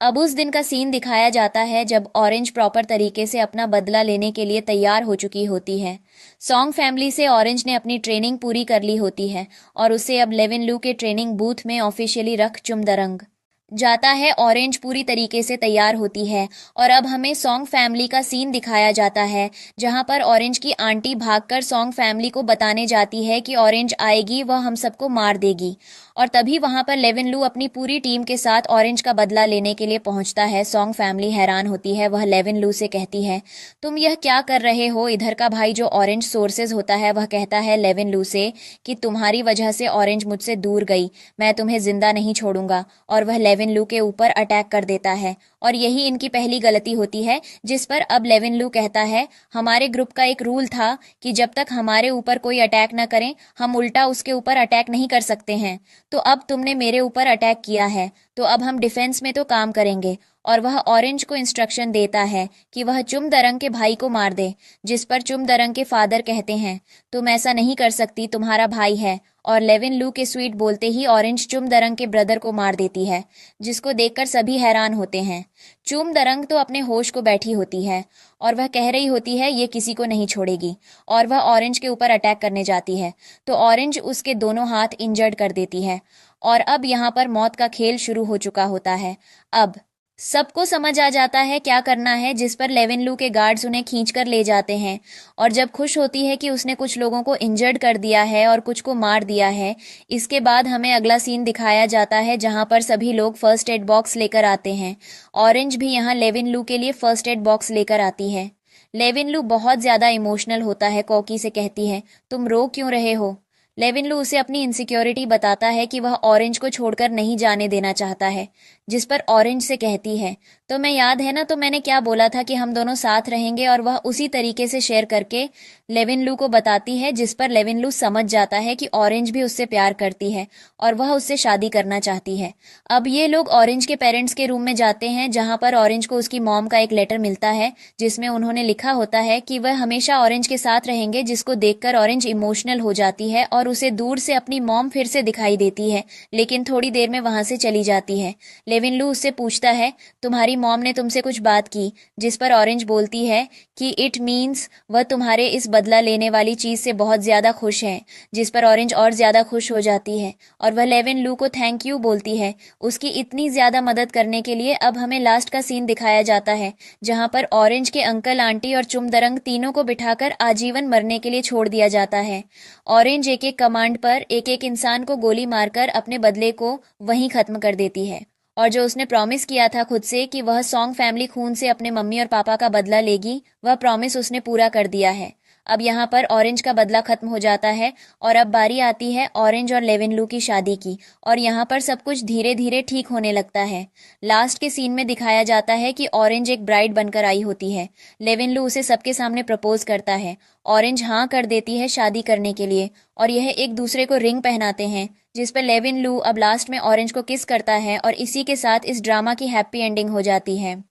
[SPEAKER 1] अब उस दिन का सीन दिखाया जाता है जब ऑरेंज प्रॉपर तरीके से अपना बदला लेने के लिए तैयार हो चुकी होती है। सॉन्ग फैमिली से ऑरेंज ने अपनी ट्रेनिंग पूरी कर ली होती है और उसे अब लेविन लू के ट्रेनिंग बूथ में ऑफिशियली रख चुमदरंग जाता है। ऑरेंज पूरी तरीके से तैयार होती है और अब हमें सॉन्ग फैमिली का सीन दिखाया जाता है जहां पर ऑरेंज की आंटी भागकर सॉन्ग फैमिली को बताने जाती है कि ऑरेंज आएगी, वह हम सबको मार देगी। और तभी वहां पर लेविन लू अपनी पूरी टीम के साथ ऑरेंज का बदला लेने के लिए पहुंचता है। सॉन्ग फैमिली हैरान होती है। वह लेविन लू से कहती है, तुम यह क्या कर रहे हो? इधर का भाई जो ऑरेंज सोर्सेज होता है वह कहता है लेविन लू से कि तुम्हारी वजह से ऑरेंज मुझसे दूर गई, मैं तुम्हें जिंदा नहीं छोड़ूंगा, और वह लेविन लू के ऊपर अटैक कर देता है। और यही इनकी पहली गलती होती है, जिस पर अब लेविन लू कहता है, हमारे ग्रुप का एक रूल था कि जब तक हमारे ऊपर कोई अटैक न करें हम उल्टा उसके ऊपर अटैक नहीं कर सकते हैं। तो अब तुमने मेरे ऊपर अटैक किया है, तो अब हम डिफेंस में तो काम करेंगे। और वह ऑरेंज को इंस्ट्रक्शन देता है कि वह चुमदरंग के भाई को मार दे, जिस पर चुमदरंग के फादर कहते हैं, तुम ऐसा नहीं कर सकती, तुम्हारा भाई है। और लेविन लू के स्वीट बोलते ही ऑरेंज चुमदरंग के ब्रदर को मार देती है, जिसको देखकर सभी हैरान होते हैं। चुमदरंग तो अपने होश को बैठी होती है और वह कह रही होती है ये किसी को नहीं छोड़ेगी, और वह ऑरेंज के ऊपर अटैक करने जाती है तो ऑरेंज उसके दोनों हाथ इंजर्ड कर देती है। और अब यहाँ पर मौत का खेल शुरू हो चुका होता है। अब सबको समझ आ जाता है क्या करना है, जिस पर लेविन लू के गार्ड्स उन्हें खींचकर ले जाते हैं। और जब खुश होती है कि उसने कुछ लोगों को इंजर्ड कर दिया है और कुछ को मार दिया है, इसके बाद हमें अगला सीन दिखाया जाता है जहां पर सभी लोग फर्स्ट एड बॉक्स लेकर आते हैं। ऑरेंज भी यहाँ लेविन लू के लिए फर्स्ट एड बॉक्स लेकर आती है। लेविन लू बहुत ज्यादा इमोशनल होता है। कॉकी से कहती है, तुम रो क्यों रहे हो? लेविन लू उसे अपनी इनसिक्योरिटी बताता है कि वह ऑरेंज को छोड़कर नहीं जाने देना चाहता है, जिस पर ऑरेंज से कहती है, तो मैं याद है ना, तो मैंने क्या बोला था कि हम दोनों साथ रहेंगे। और वह उसी तरीके से शेयर करके लेविन लू को बताती है, जिस पर लेविन लू समझ जाता है कि ऑरेंज भी उससे प्यार करती है और वह उससे शादी करना चाहती है। अब ये लोग ऑरेंज के पेरेंट्स के रूम में जाते हैं, जहां पर ऑरेंज को उसकी मॉम का एक लेटर मिलता है, जिसमें उन्होंने लिखा होता है कि वह हमेशा ऑरेंज के साथ रहेंगे, जिसको देखकर ऑरेंज इमोशनल हो जाती है और उसे दूर से अपनी मॉम फिर से दिखाई देती है, लेकिन थोड़ी देर में वहां से चली जाती है। लेविन लू उससे पूछता है, तुम्हारी मॉम ने तुमसे कुछ बात की? जिस पर ऑरेंज बोलती है कि इट मीन्स वह तुम्हारे इस बदला लेने वाली चीज से बहुत ज्यादा खुश है। जिस पर ऑरेंज और ज्यादा खुश हो जाती है और वह लेविन लू को थैंक यू बोलती है उसकी इतनी ज्यादा मदद करने के लिए। अब हमें लास्ट का सीन दिखाया जाता है, जहां पर ऑरेंज के अंकल आंटी और चुमदरंग तीनों को बिठाकर आजीवन मरने के लिए छोड़ दिया जाता है। ऑरेंज एक एक कमांड पर एक एक इंसान को गोली मारकर अपने बदले को वहीं खत्म कर देती है। और जो उसने प्रॉमिस किया था खुद से कि वह सॉन्ग फैमिली खून से अपने मम्मी और पापा का बदला लेगी, वह प्रॉमिस उसने पूरा कर दिया है। अब यहाँ पर ऑरेंज का बदला खत्म हो जाता है और अब बारी आती है ऑरेंज और लेविन लू की शादी की। और यहाँ पर सब कुछ धीरे धीरे ठीक होने लगता है। लास्ट के सीन में दिखाया जाता है कि ऑरेंज एक ब्राइड बनकर आई होती है। लेविन लू उसे सबके सामने प्रपोज करता है। ऑरेंज हाँ कर देती है शादी करने के लिए और यह एक दूसरे को रिंग पहनाते हैं, जिस पर लेविन लू अब लास्ट में ऑरेंज को किस करता है और इसी के साथ इस ड्रामा की हैप्पी एंडिंग हो जाती है।